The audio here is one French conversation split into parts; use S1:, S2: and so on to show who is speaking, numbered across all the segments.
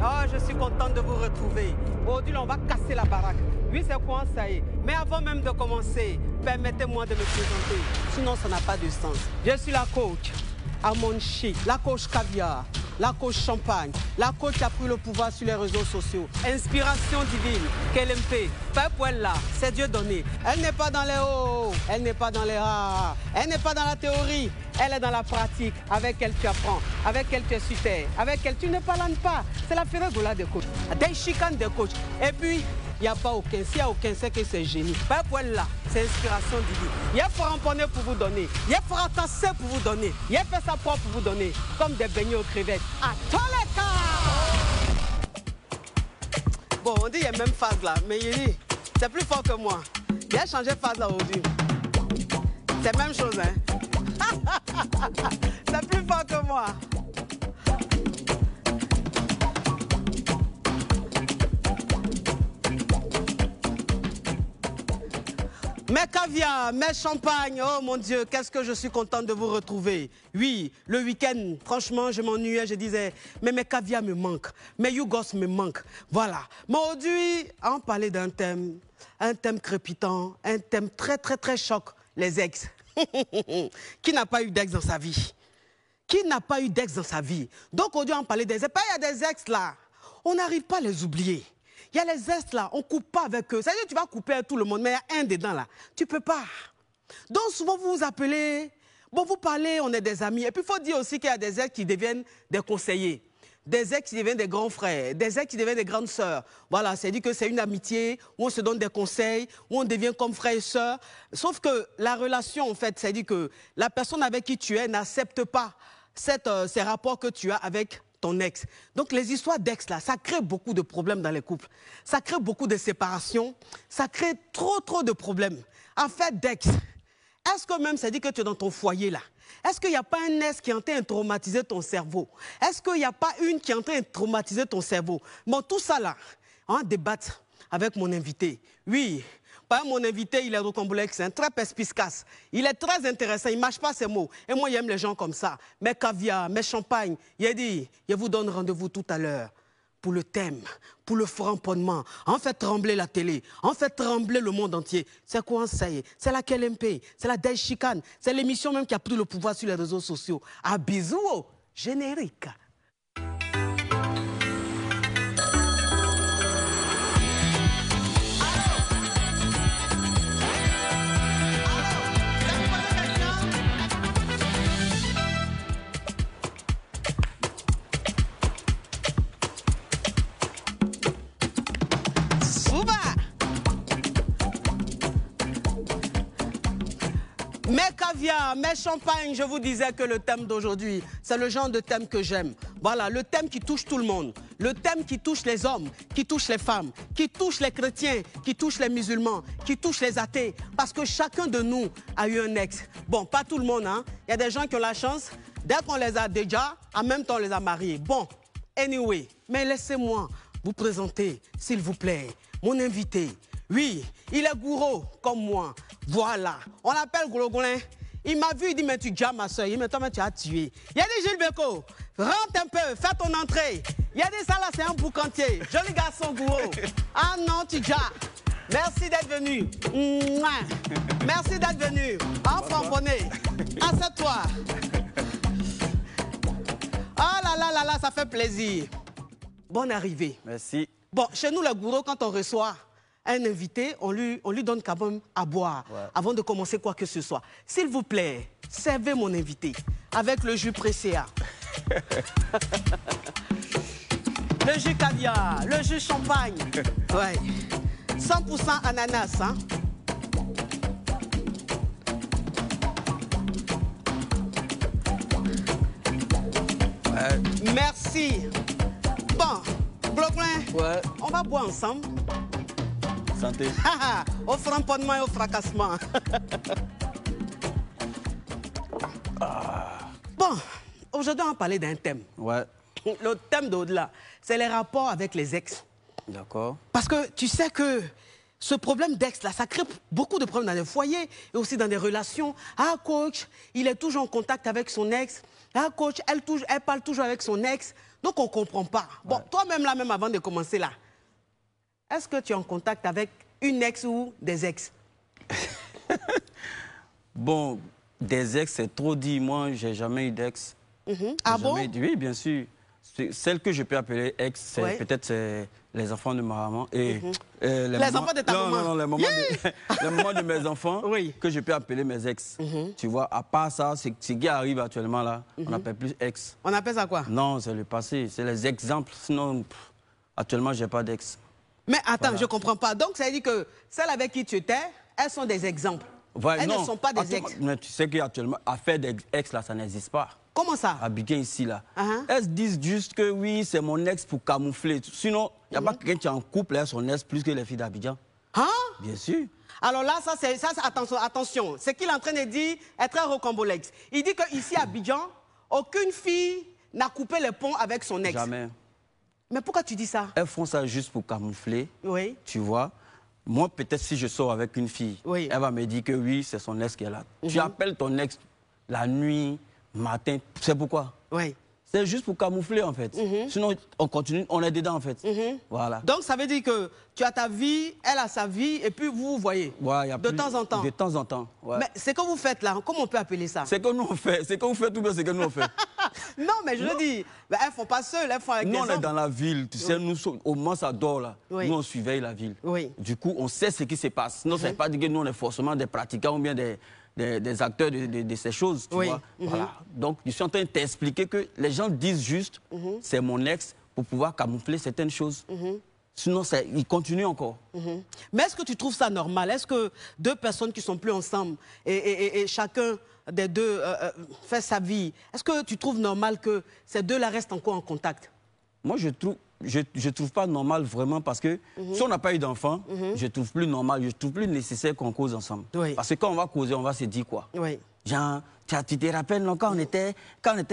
S1: Oh, je suis contente de vous retrouver. Aujourd'hui, on va casser la baraque. Oui, c'est quoi, ça y est. Mais avant même de commencer, permettez-moi de me présenter. Sinon, ça n'a pas de sens. Je suis la coach Amonchi, la coach caviar, la coach champagne, la coach qui a pris le pouvoir sur les réseaux sociaux. Inspiration divine, KLMP, pas pour elle là, c'est Dieu donné. Elle n'est pas dans les hauts, elle n'est pas dans les rares, elle n'est pas dans la théorie, elle est dans la pratique. Avec elle tu apprends, avec elle tu es sur terre, avec elle tu ne parles pas. C'est la férégola des coachs, des chicanes des coachs. Et puis, il n'y a pas aucun. S'il n'y a aucun, c'est que c'est génie. Pas pour elle là, c'est inspiration divine. Il y a framponné pour vous donner. Il y a fracassé pour vous donner. Il y a fait sa propre pour vous donner. Comme des beignets aux crevettes. À tous les cas. Bon, on dit qu'il y a même phase là. Mais il dit, c'est plus fort que moi. Il a changé de phase là aujourd'hui. C'est la même chose, hein. C'est plus fort que moi. Mes caviar, mes champagnes, oh mon Dieu, qu'est-ce que je suis contente de vous retrouver. Oui, le week-end, franchement, je m'ennuyais, je disais, mais mes caviar me manquent, mes yougos me manquent. Voilà. Mais aujourd'hui, on parlait d'un thème, un thème crépitant, un thème très choc, les ex. Qui n'a pas eu d'ex dans sa vie? Qui n'a pas eu d'ex dans sa vie? Donc aujourd'hui, on parlait des ex. Il y a des ex là, on n'arrive pas à les oublier. Il y a les ex là, on ne coupe pas avec eux. C'est-à-dire que tu vas couper avec tout le monde, mais il y a un dedans là. Tu ne peux pas. Donc souvent vous vous appelez, bon vous parlez, on est des amis. Et puis il faut dire aussi qu'il y a des ex qui deviennent des conseillers. Des ex qui deviennent des grands frères, des ex qui deviennent des grandes sœurs. Voilà, c'est-à-dire que c'est une amitié où on se donne des conseils, où on devient comme frère et sœur. Sauf que la relation, en fait, c'est-à-dire que la personne avec qui tu es n'accepte pas ces rapports que tu as avec ton ex. Donc les histoires d'ex là, ça crée beaucoup de problèmes dans les couples. Ça crée beaucoup de séparations. Ça crée trop de problèmes. Affaire d'ex, est-ce que même ça dit que tu es dans ton foyer là? Est-ce qu'il n'y a pas un ex qui est en train de traumatiser ton cerveau? Est-ce qu'il n'y a pas une qui est en train de traumatiser ton cerveau? Bon, tout ça là, on va débattre avec mon invité. Oui. Mon invité, il est rocambolesque, c'est un très perspicace. Il est très intéressant, il ne mâche pas ses mots. Et moi, j'aime les gens comme ça. Mes caviar, mes champagnes. Il a dit, je vous donne rendez-vous tout à l'heure pour le thème, pour le framponnement. On fait trembler la télé, on fait trembler le monde entier. C'est quoi ça y est? C'est la KLMP, c'est la Day Chicane, c'est l'émission même qui a pris le pouvoir sur les réseaux sociaux. À bisous, générique. Mes caviar, mes champagnes, je vous disais que le thème d'aujourd'hui, c'est le genre de thème que j'aime. Voilà, le thème qui touche tout le monde. Le thème qui touche les hommes, qui touche les femmes, qui touche les chrétiens, qui touche les musulmans, qui touche les athées. Parce que chacun de nous a eu un ex. Bon, pas tout le monde, hein. Il y a des gens qui ont la chance, dès qu'on les a déjà, en même temps on les a mariés. Bon, anyway, mais laissez-moi vous présenter, s'il vous plaît, mon invité. Oui, il est gourou comme moi. Voilà, on l'appelle Goulogolin. Il m'a vu, il dit, mais tu tues ma soeur. Il dit, mais toi, tu as tué. Il a dit, Gilles Beko, rentre un peu, fais ton entrée. Il a dit, ça là, c'est un boucantier. Joli garçon gourou. Ah non, tu tues. Merci d'être venu. Merci d'être venu. En framponné. Assieds-toi. Ah là là, ça fait plaisir. Bonne arrivée.
S2: Merci.
S1: Bon, chez nous, le gourou, quand on reçoit un invité, on lui donne quand même à boire avant de commencer quoi que ce soit. S'il vous plaît, servez mon invité avec le jus Presséa. Le jus caviar, le jus champagne. Ouais. 100% ananas, hein. Merci. Bon, Bloglin, on va boire ensemble.
S2: Santé.
S1: Au framponnement et au fracassement. Bon, aujourd'hui, on va parler d'un thème.
S2: Ouais.
S1: Le thème d'au-delà, c'est les rapports avec les ex.
S2: D'accord.
S1: Parce que tu sais que ce problème d'ex-là, ça crée beaucoup de problèmes dans les foyers et aussi dans des relations. Ah, coach, il est toujours en contact avec son ex. Ah, coach, elle parle toujours avec son ex. Donc, on ne comprend pas. Bon,
S2: Ouais.
S1: toi-même, là, même avant de commencer, là, est-ce que tu es en contact avec une ex ou des ex?
S2: Bon, des ex, c'est trop dit. Moi, j'ai jamais eu d'ex.
S1: Ah
S2: J'ai
S1: bon?
S2: jamais eu- Oui, bien sûr. Celle que je peux appeler ex, c'est
S1: Ouais.
S2: peut-être les enfants de ma maman. Et,
S1: Les enfants de ta
S2: non,
S1: maman?
S2: Non, les mamans, les mamans de mes enfants
S1: Oui.
S2: que je peux appeler mes ex. Tu vois, à part ça, ce qui arrive actuellement là, on n'appelle plus ex.
S1: On appelle ça quoi?
S2: Non, c'est le passé, c'est les exemples. Sinon, actuellement, j'ai pas d'ex.
S1: Mais attends,
S2: Voilà.
S1: je ne comprends pas. Donc, ça veut dire que celles avec qui tu étais, elles sont des exemples.
S2: Ouais,
S1: Elles
S2: non,
S1: ne sont pas des
S2: actuellement-
S1: ex.
S2: Mais tu sais qu'actuellement, affaire d'ex là, ça n'existe pas.
S1: Comment ça?
S2: À Abidjan ici là.
S1: Uh-huh.
S2: Elles se disent juste que oui, c'est mon ex pour camoufler. Sinon, il n'y a pas quelqu'un qui est en couple avec son ex plus que les filles d'Abidjan.
S1: Hein?
S2: Bien sûr.
S1: Alors là, attention. Ce qu'il est en train de dire est très rocambolesque. Il dit qu'ici à Abidjan, aucune fille n'a coupé les ponts avec son ex.
S2: Jamais.
S1: Mais pourquoi tu dis ça?
S2: Elles font ça juste pour camoufler.
S1: Oui.
S2: Tu vois. Moi, peut-être si je sors avec une fille,
S1: Oui.
S2: elle va me dire que oui, c'est son ex qui est là. Tu appelles ton ex la nuit, matin. C'est pourquoi?
S1: Oui.
S2: C'est juste pour camoufler en fait. Sinon, on continue, on est dedans en fait. Voilà.
S1: Donc, ça veut dire que tu as ta vie, elle a sa vie, et puis vous vous voyez.
S2: Ouais, y a
S1: de
S2: plus-
S1: temps en temps.
S2: De temps en temps. Ouais.
S1: Mais ce que vous faites là, comment on peut appeler ça?
S2: C'est que nous on fait. C'est que vous faites tout bien, c'est que nous on fait.
S1: Non, mais je veux dire, ben, elles ne font pas seules, elles font avec
S2: Nous,
S1: des
S2: on est
S1: hommes.
S2: dans la ville, tu sais, nous, au moment ça dort là,
S1: Oui.
S2: nous, on surveille la ville.
S1: Oui.
S2: Du coup, on sait ce qui se passe. Sinon, ça ne veut pas dire que nous, on est forcément des pratiquants ou bien des acteurs de ces choses, tu
S1: Oui.
S2: vois. Voilà. Donc, je suis en train de t'expliquer que les gens disent juste, c'est mon ex, pour pouvoir camoufler certaines choses. Sinon, ils continuent encore.
S1: Mais est-ce que tu trouves ça normal? Est-ce que deux personnes qui ne sont plus ensemble et chacun des deux fait sa vie, est-ce que tu trouves normal que ces deux-là restent encore en contact?
S2: Moi, je trouve pas normal vraiment parce que si on n'a pas eu d'enfant, je trouve plus normal, je trouve plus nécessaire qu'on cause ensemble.
S1: Oui.
S2: Parce que quand on va causer, on va se dire quoi?
S1: Oui.
S2: Genre, tu te rappelles, non, quand on était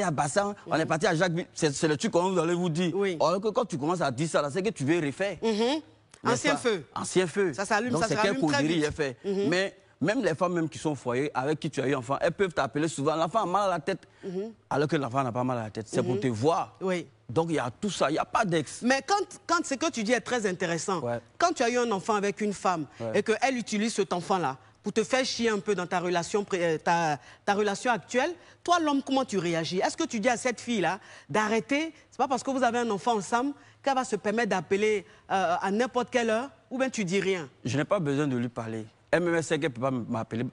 S2: à Bassan, on est parti à Jacques, c'est le truc qu'on vous allez vous dire.
S1: Oui.
S2: Alors que quand tu commences à dire ça, là, c'est que tu veux refaire. N'est-ce
S1: Ancien
S2: pas?
S1: feu.
S2: Ancien feu.
S1: Ça s'allume,
S2: Donc
S1: ça
S2: c'est
S1: se
S2: quelle
S1: rallume très
S2: causerie
S1: vite.
S2: il est fait. Mais même les femmes même qui sont au foyer, avec qui tu as eu enfant, elles peuvent t'appeler souvent. L'enfant a mal à la tête, alors que l'enfant n'a pas mal à la tête. C'est pour te voir.
S1: Oui.
S2: Donc il y a tout ça, il n'y a pas d'ex.
S1: Mais quand ce que tu dis est très intéressant,
S2: Ouais.
S1: quand tu as eu un enfant avec une femme
S2: Ouais.
S1: et qu'elle utilise cet enfant-là pour te faire chier un peu dans ta relation, ta relation actuelle, toi, l'homme, comment tu réagis? Est-ce que tu dis à cette fille-là d'arrêter? C'est pas parce que vous avez un enfant ensemble qu'elle va se permettre d'appeler à n'importe quelle heure, ou bien tu dis rien?
S2: Je n'ai pas besoin de lui parler. Elle sait qu'elle ne peut pas m'appeler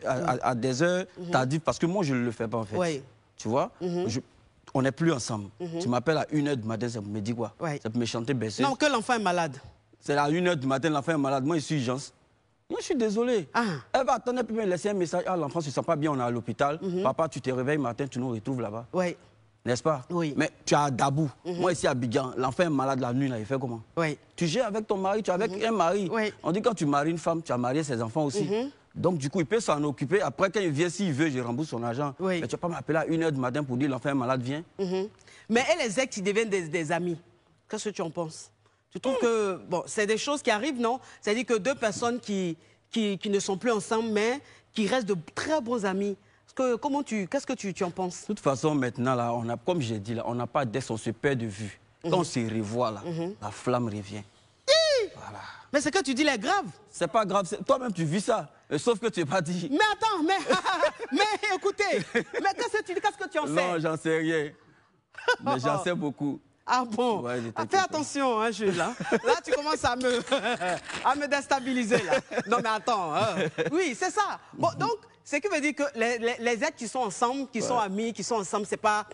S2: à des heures tardives parce que moi, je ne le fais pas en fait.
S1: Oui.
S2: Tu vois, on n'est plus ensemble. Tu m'appelles à 1h du matin, ça me dit quoi?
S1: Ouais.
S2: Ça peut me chanter baisser.
S1: Non, que l'enfant est malade.
S2: C'est à 1h du matin, l'enfant est malade. Moi, je suis urgence. Moi, je suis désolé.
S1: Ah.
S2: Elle va attendre, elle peut me laisser un message. Ah, l'enfant ne se sent pas bien, on est à l'hôpital. Papa, tu te réveilles matin, tu nous retrouves là-bas.
S1: Oui.
S2: N'est-ce pas?
S1: Oui.
S2: Mais tu as Dabou. Moi, ici à Abidjan, l'enfant est malade la nuit, là, il fait comment?
S1: Oui.
S2: Tu gères avec ton mari, tu es avec un mari.
S1: Oui.
S2: On dit quand tu maries une femme, tu as marié ses enfants aussi. Donc, du coup, il peut s'en occuper. Après, quand il vient, s'il veut, je rembourse son argent.
S1: Oui.
S2: Mais tu ne vas pas m'appeler à 1h du matin pour dire l'enfant est malade, viens.
S1: Mais et les ex, ils deviennent des amis. Qu'est-ce que tu en penses? Tu trouves que, bon, c'est des choses qui arrivent, non? C'est-à-dire que deux personnes qui ne sont plus ensemble, mais qui restent de très bons amis. Qu'est-ce que tu en penses?
S2: De toute façon, maintenant, là, comme j'ai dit, là, on n'a pas d'ex, on se perd de vue. Quand on se revoit, là, la flamme revient. Voilà.
S1: Mais ce que tu dis là est grave.
S2: C'est pas grave, toi-même tu vis ça. Sauf que tu n'es pas dit.
S1: Mais attends, mais écoutez, mais qu'est-ce que tu en sais?
S2: Non, j'en sais rien. Mais j'en sais beaucoup.
S1: Ah bon?
S2: Ouais, ne t'inquiète
S1: Fais
S2: pas.
S1: attention, hein, Jules. Là, tu commences à me déstabiliser. Là. Non, mais attends. Oui, c'est ça. Bon, donc, ce qui veut dire que les êtres qui sont ensemble, qui sont amis, qui sont ensemble, c'est pas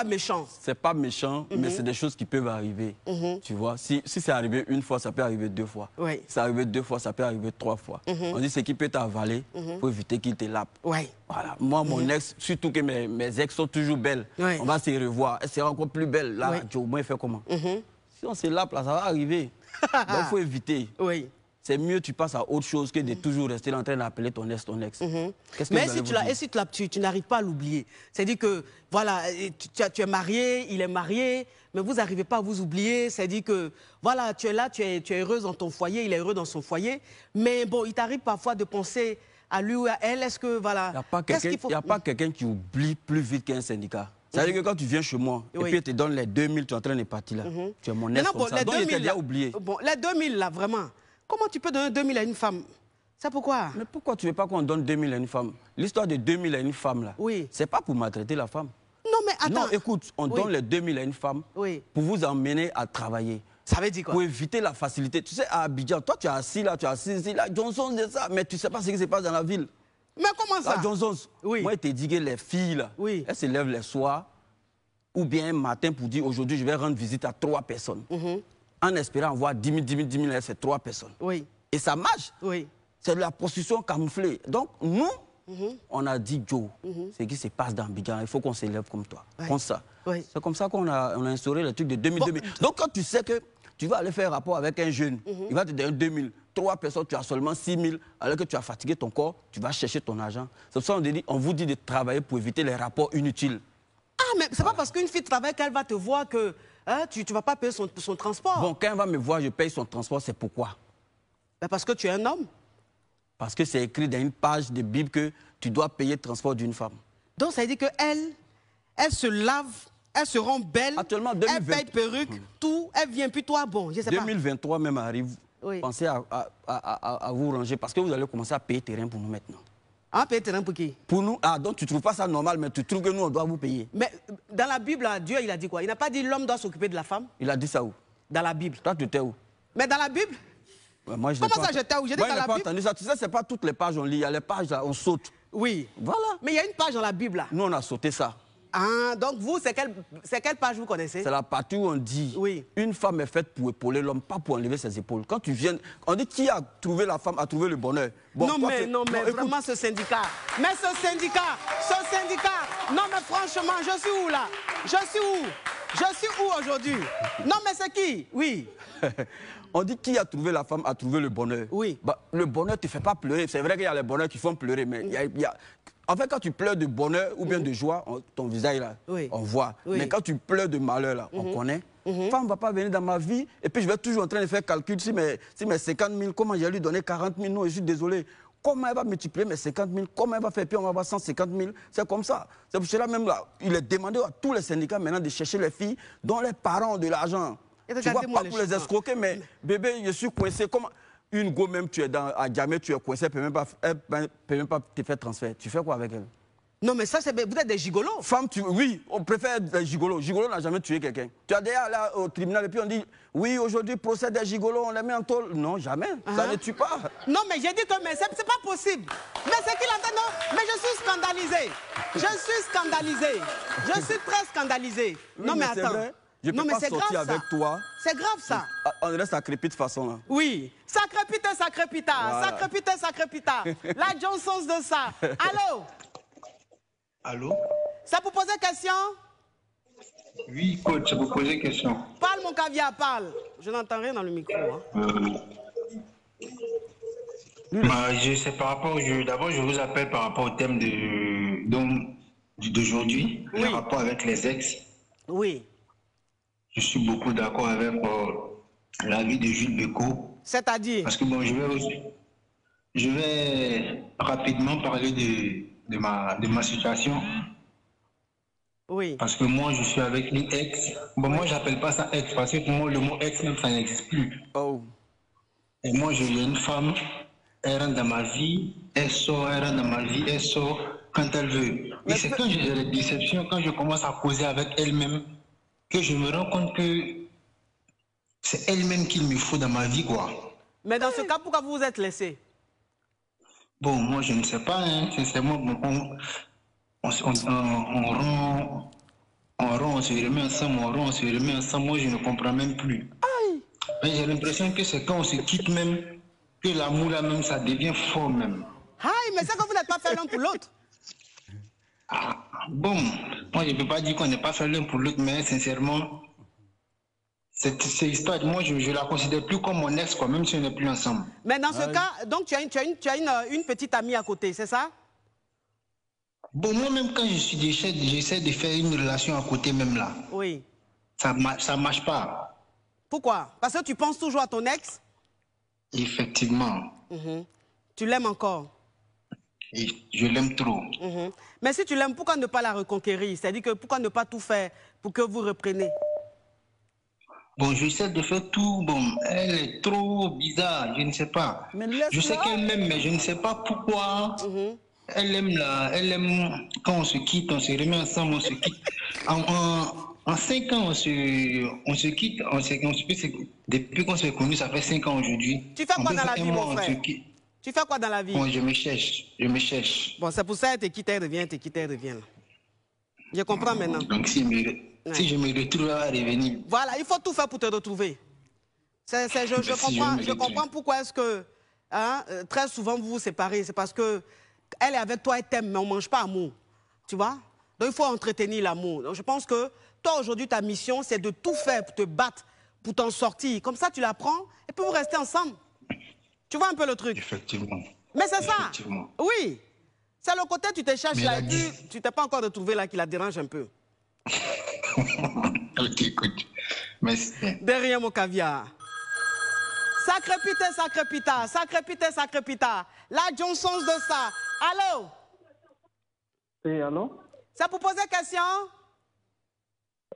S1: méchant.
S2: C'est pas méchant, mais c'est des choses qui peuvent arriver. Tu vois, si c'est arrivé une fois, ça peut arriver deux fois.
S1: Oui.
S2: Si c'est arrivé deux fois, ça peut arriver trois fois. On dit ce qui peut t'avaler pour éviter qu'il te lappe.
S1: Oui.
S2: Voilà. Moi, mon ex, surtout que mes ex sont toujours belles,
S1: Oui.
S2: on va se revoir. Elle sera encore plus belle. Là,
S1: Oui.
S2: tu au moins fait comment? Si on se lappe, là, ça va arriver. Donc, il faut éviter.
S1: Oui.
S2: C'est mieux tu passes à autre chose que de toujours rester en train d'appeler ton ex, ton ex. Qu'est-ce que
S1: Mais
S2: vous
S1: si
S2: allez
S1: tu,
S2: vous dire?
S1: et si tu n'arrives pas à l'oublier, c'est-à-dire que, voilà, tu es marié, il est marié, mais vous n'arrivez pas à vous oublier, c'est-à-dire que, voilà, tu es là, tu es heureuse dans ton foyer, il est heureux dans son foyer, mais bon, il t'arrive parfois de penser à lui ou à elle, est-ce que, voilà...
S2: Il n'y a pas quelqu'un qui oublie plus vite qu'un syndicat. Ça veut dire que quand tu viens chez moi, et puis tu te donnes les 2000, tu es en train de partir là. Tu es mon ex comme ça. Donc, il t'a déjà oublié.
S1: Bon, les 2000 là, vraiment. Comment tu peux donner 2000 à une femme? C'est pourquoi?
S2: Mais pourquoi tu ne veux pas qu'on donne 2000 à une femme? L'histoire de 2000 à une femme, là, c'est pas pour maltraiter la femme.
S1: Non, mais attends.
S2: Non, écoute, on donne les 2000 à une femme pour vous emmener à travailler.
S1: Ça veut dire quoi?
S2: Pour éviter la facilité. Tu sais, à Abidjan, toi, tu es assis là, tu es assis ici, là, Johnson, c'est ça, mais tu ne sais pas ce qui se passe dans la ville.
S1: Mais comment ça?
S2: Là, Johnson, moi, il te dit que les filles, là, elles se lèvent les soirs, ou bien un matin pour dire, aujourd'hui, je vais rendre visite à 3 personnes. En espérant voir 10 000, 10 000, 10 000, c'est 3 personnes. Et ça marche. C'est de la prostitution camouflée. Donc, nous, on a dit, Joe, ce qui se passe dans Abidjan, il faut qu'on s'élève comme toi. Comme ça. C'est comme ça qu'on a instauré le truc de 2000. Bon. Donc, quand tu sais que tu vas aller faire rapport avec un jeune, il va te donner 2000, 3 personnes, tu as seulement 6000, alors que tu as fatigué ton corps, tu vas chercher ton argent. C'est pour ça qu'on vous dit de travailler pour éviter les rapports inutiles.
S1: Ah, mais c'est pas parce qu'une fille travaille qu'elle va te voir que tu ne vas pas payer son transport.
S2: Bon, quand elle va me voir, je paye son transport, c'est pourquoi?
S1: Ben parce que tu es un homme.
S2: Parce que c'est écrit dans une page de Bible que tu dois payer le transport d'une femme.
S1: Donc ça veut dire qu'elle se lave, elle se rend belle,
S2: actuellement,
S1: elle paye perruque, tout, elle vient, puis toi, bon, je sais
S2: 2023 même arrive, pensez à vous ranger parce que vous allez commencer à payer terrain pour nous maintenant.
S1: Ah, payer terrain pour qui?
S2: Pour nous. Ah, donc tu ne trouves pas ça normal, mais tu trouves que nous, on doit vous payer.
S1: Mais dans la Bible, Dieu, il a dit quoi? Il n'a pas dit l'homme doit s'occuper de la femme?
S2: Il a dit ça où?
S1: Dans la Bible.
S2: Toi, tu étais où?
S1: Mais dans la Bible?
S2: Moi,
S1: comment ça, j'étais où? J'ai dit dans la Bible.
S2: Entendu ça. Tu sais, ce n'est pas toutes les pages on lit. Il y a les pages là, on saute.
S1: Oui.
S2: Voilà.
S1: Mais il y a une page dans la Bible là.
S2: Nous, on a sauté ça.
S1: Ah, donc vous, c'est quelle page vous connaissez? C'est
S2: la partie où on dit une femme est faite pour épauler l'homme, pas pour enlever ses épaules. Quand tu viens, on dit qui a trouvé la femme, a trouvé le bonheur. Bon,
S1: non, mais vraiment ce syndicat. Mais ce syndicat, non mais franchement, je suis où là? Je suis où aujourd'hui? Non mais c'est qui? Oui.
S2: On dit qui a trouvé la femme, a trouvé le bonheur.
S1: Oui.
S2: Bah, le bonheur ne te fait pas pleurer. C'est vrai qu'il y a les bonheurs qui font pleurer, mais en fait, quand tu pleures de bonheur ou bien de joie, ton visage, là, on voit. Mais quand tu pleures de malheur, là, on connaît. Femme ne va pas venir dans ma vie et puis je vais toujours en train de faire calcul. Si mes 50 000, comment j'ai lui donner 40 000? Non, je suis désolé. Comment elle va multiplier mes 50 000? Comment elle va faire? Puis on va avoir 150 000. C'est comme ça. C'est pour cela même là, il est demandé à tous les syndicats maintenant de chercher les filles dont les parents ont de l'argent. Tu vois, pas pour les escroquer, mais bébé, je suis coincé. Comment... Une go même, tu es à Djamé, tu es coincé, elle ne peut même pas te faire transfert. Tu fais quoi avec elle?
S1: Non, mais ça, vous êtes des gigolos.
S2: Femme, oui, on préfère des gigolos. Gigolo n'a jamais tué quelqu'un. Tu as déjà là au tribunal et puis on dit, oui, aujourd'hui, procès des gigolos, on les met en tôle. Non, jamais. Ça ne tue pas.
S1: Non, mais j'ai dit que c'est pas possible. Mais c'est qu'il entend, non, mais je suis scandalisé. Je suis très scandalisé.
S2: Oui,
S1: non, mais attends.
S2: Vrai. Je ne peux pas sortir avec toi.
S1: C'est grave, ça.
S2: On reste à crépiter de façon, là.
S1: Oui. Ça crépite. Voilà. Ça crépite. La Johnson de ça. Allô?
S3: Allô?
S1: Ça pour poser question?
S3: Oui, coach, ça pour poser question.
S1: Parle, mon caviar, parle. Je n'entends rien dans le micro.
S3: Je sais par rapport... D'abord, je vous appelle par rapport au thème d'aujourd'hui, le rapport avec les ex.
S1: Oui.
S3: Je suis beaucoup d'accord avec l'avis de Jules Bécaud.
S1: C'est-à-dire?
S3: Parce que bon, je vais rapidement parler de ma situation.
S1: Oui.
S3: Parce que moi, je suis avec une ex. Bon, moi, j'appelle pas ça ex, parce que pour moi, le mot ex, même, ça n'existe plus.
S2: Oh.
S3: Et moi, j'ai une femme, elle rentre dans ma vie, elle sort, elle rentre dans ma vie, elle sort quand elle veut. Et c'est quand j'ai des déceptions, quand je commence à causer avec elle-même, que je me rends compte que c'est elle-même qu'il me faut dans ma vie, quoi.
S1: Mais dans ce cas, pourquoi vous vous êtes laissé?
S3: Bon, moi, je ne sais pas, hein. Sincèrement, on se remet ensemble, moi, je ne comprends même plus. Mais j'ai l'impression que c'est quand on se quitte même, que l'amour, là, même, ça devient fort, même.
S1: Aïe, mais c'est que vous n'êtes pas fait l'un pour l'autre.
S3: Ah, bon, moi je ne peux pas dire qu'on n'est pas fait l'un pour l'autre, mais sincèrement, cette histoire, moi je ne la considère plus comme mon ex, quoi, même si on n'est plus ensemble.
S1: Mais dans ce cas, donc tu as une petite amie à côté, c'est ça?
S3: Bon, moi-même quand j'essaie de faire une relation à côté même là,
S1: oui.
S3: Ça marche pas.
S1: Pourquoi? Parce que tu penses toujours à ton ex?
S3: Effectivement.
S1: Tu l'aimes encore?
S3: Et je l'aime trop.
S1: Mais si tu l'aimes, pourquoi ne pas la reconquérir? C'est-à-dire que pourquoi ne pas tout faire pour que vous repreniez?
S3: Bon, j'essaie de faire tout. Bon, elle est trop bizarre, je ne sais pas. Je sais qu'elle m'aime, mais je ne sais pas pourquoi. Elle aime quand on se quitte, on se remet ensemble, on se quitte. En 5 ans, on se quitte. Depuis qu'on s'est connus, ça fait 5 ans aujourd'hui.
S1: Tu fais quoi dans la vie, mon frère? Tu fais quoi dans la vie?
S3: Bon, je me cherche.
S1: Bon, c'est pour ça qu'elle te quitte, elle revient. Je comprends maintenant.
S3: Donc, si je me retrouve, elle va revenir.
S1: Voilà, il faut tout faire pour te retrouver. Je comprends pourquoi est-ce que très souvent vous vous séparez. C'est parce que elle est avec toi, elle t'aime, mais on ne mange pas amour. Tu vois? Donc il faut entretenir l'amour. Donc je pense que toi aujourd'hui, ta mission, c'est de tout faire pour te battre, pour t'en sortir. Comme ça, tu la prends et puis vous restez ensemble. Tu vois un peu le truc?
S3: Effectivement.
S1: Mais c'est ça. Oui. C'est le côté, tu te cherches là et puis tu t'es pas encore retrouvé là qui la dérange un peu.
S3: Ok, écoute. Merci.
S1: Derrière mon caviar. Sacré pita. La Johnson de ça. Allô?
S4: Oui, allô?
S1: C'est pour poser question?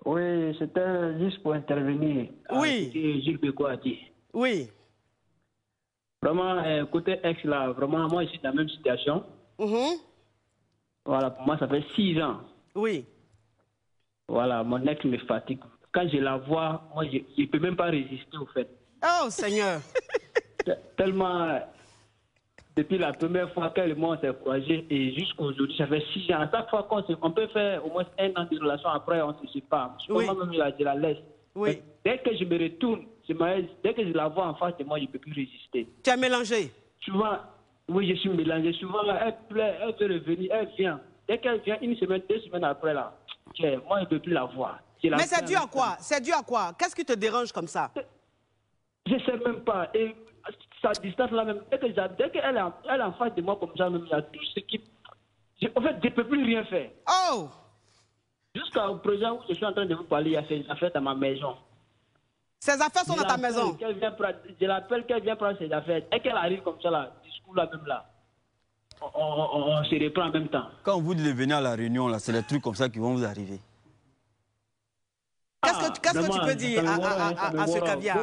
S4: Oui, c'était juste pour intervenir.
S1: Oui.
S4: Gilles Béco a dit.
S1: Oui.
S4: Vraiment, côté ex, là, vraiment, moi, je suis dans la même situation. Voilà, pour moi, ça fait 6 ans.
S1: Oui.
S4: Voilà, mon ex me fatigue. Quand je la vois, moi, je ne peux même pas résister, au fait.
S1: Oh, Seigneur.
S4: Tellement, depuis la première fois qu'elle et moi, on s'est croisés, et jusqu'aujourd'hui, ça fait 6 ans. À chaque fois qu'on peut faire au moins 1 an de relation, après, on se sépare.
S1: Oui.
S4: Moi-même, je la laisse.
S1: Oui.
S4: Dès que je me retourne, dès que je la vois en face de moi, je ne peux plus résister.
S1: Tu as mélangé?
S4: Souvent, oui, je suis mélangé. Souvent, elle pleure, elle veut revenir, elle vient. Dès qu'elle vient, 1 semaine, 2 semaines après, là, moi, je ne peux plus la voir.
S1: Mais c'est dû à quoi? C'est dû à quoi? Qu'est-ce qui te dérange comme ça?
S4: Je ne sais même pas. Et sa distance là même, dès qu'elle est en face de moi comme ça, même, il y a tout ce qui... En fait, je ne peux plus rien faire.
S1: Oh!
S4: Jusqu'au présent où je suis en train de vous parler, il y a ses affaires dans ma maison.
S1: Ses affaires sont dans ta maison?
S4: Je l'appelle qu'elle vient prendre ses affaires. Et qu'elle arrive comme ça, là, discours là même là, on se reprend en même temps.
S2: Quand vous devez venir à la réunion, là, c'est les trucs comme ça qui vont vous arriver.
S1: Qu'est-ce que tu peux dire à ce caviar?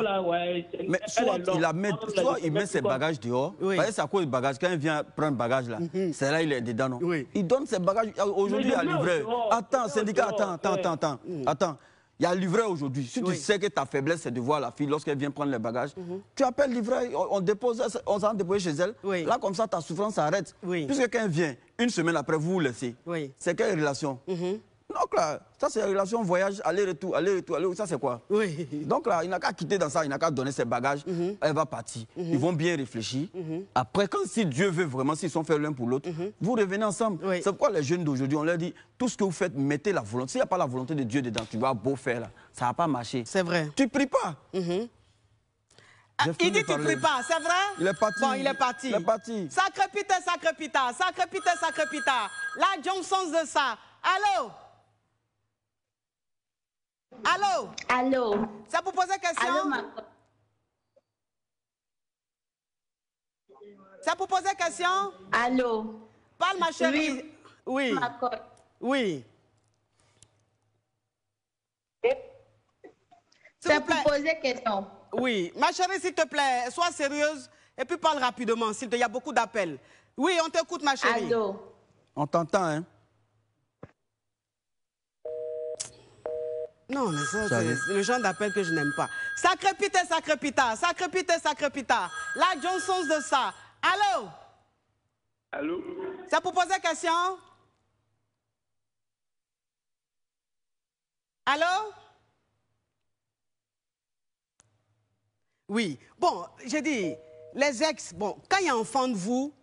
S2: Mais soit il met ses bagages dehors, c'est à cause du bagage. Quand il vient prendre le bagage là, c'est là il est dedans, non? Il donne ses bagages. Aujourd'hui, il y a livreur. Attends, syndicat, attends. Il y a livreur aujourd'hui. Si tu sais que ta faiblesse, c'est de voir la fille lorsqu'elle vient prendre les bagages, tu appelles livreur, on s'en dépose chez elle. Là, comme ça, ta souffrance s'arrête. Puisque quand elle vient, 1 semaine après, vous laissez. C'est quelle relation? Donc là, ça c'est la relation voyage, aller-retour, ça c'est quoi? Donc là, il n'a qu'à quitter dans ça, il n'a qu'à donner ses bagages, elle va partir. Ils vont bien réfléchir. Après, si Dieu veut vraiment, s'ils sont faits l'un pour l'autre, vous revenez ensemble. C'est pourquoi les jeunes d'aujourd'hui, on leur dit, tout ce que vous faites, mettez la volonté. S'il n'y a pas la volonté de Dieu dedans, tu vas beau faire là, ça ne va pas marcher.
S1: C'est vrai.
S2: Tu ne pries pas.
S1: Il dit tu ne pries pas, c'est vrai?
S2: Il est parti.
S1: Bon, il est parti. Sacré pita. La Johnson de ça. Allô?
S5: Allô?
S1: C'est pour poser question? C'est pour poser question?
S5: Allô?
S1: Parle, ma chérie. Oui. Oui.
S5: C'est pour poser question.
S1: Oui. Ma chérie, s'il te plaît, sois sérieuse et puis parle rapidement, s'il te plaît. Il y a beaucoup d'appels. Oui, on t'écoute, ma chérie.
S5: Allô?
S2: On t'entend, hein?
S1: Non, mais ça, c'est le genre d'appel que je n'aime pas. Sacré pita. La Johnson de ça. Allô?
S4: Allô?
S1: C'est pour poser question? Allô? Oui. Bon, j'ai dit, les ex, bon, quand il y a enfant de vous,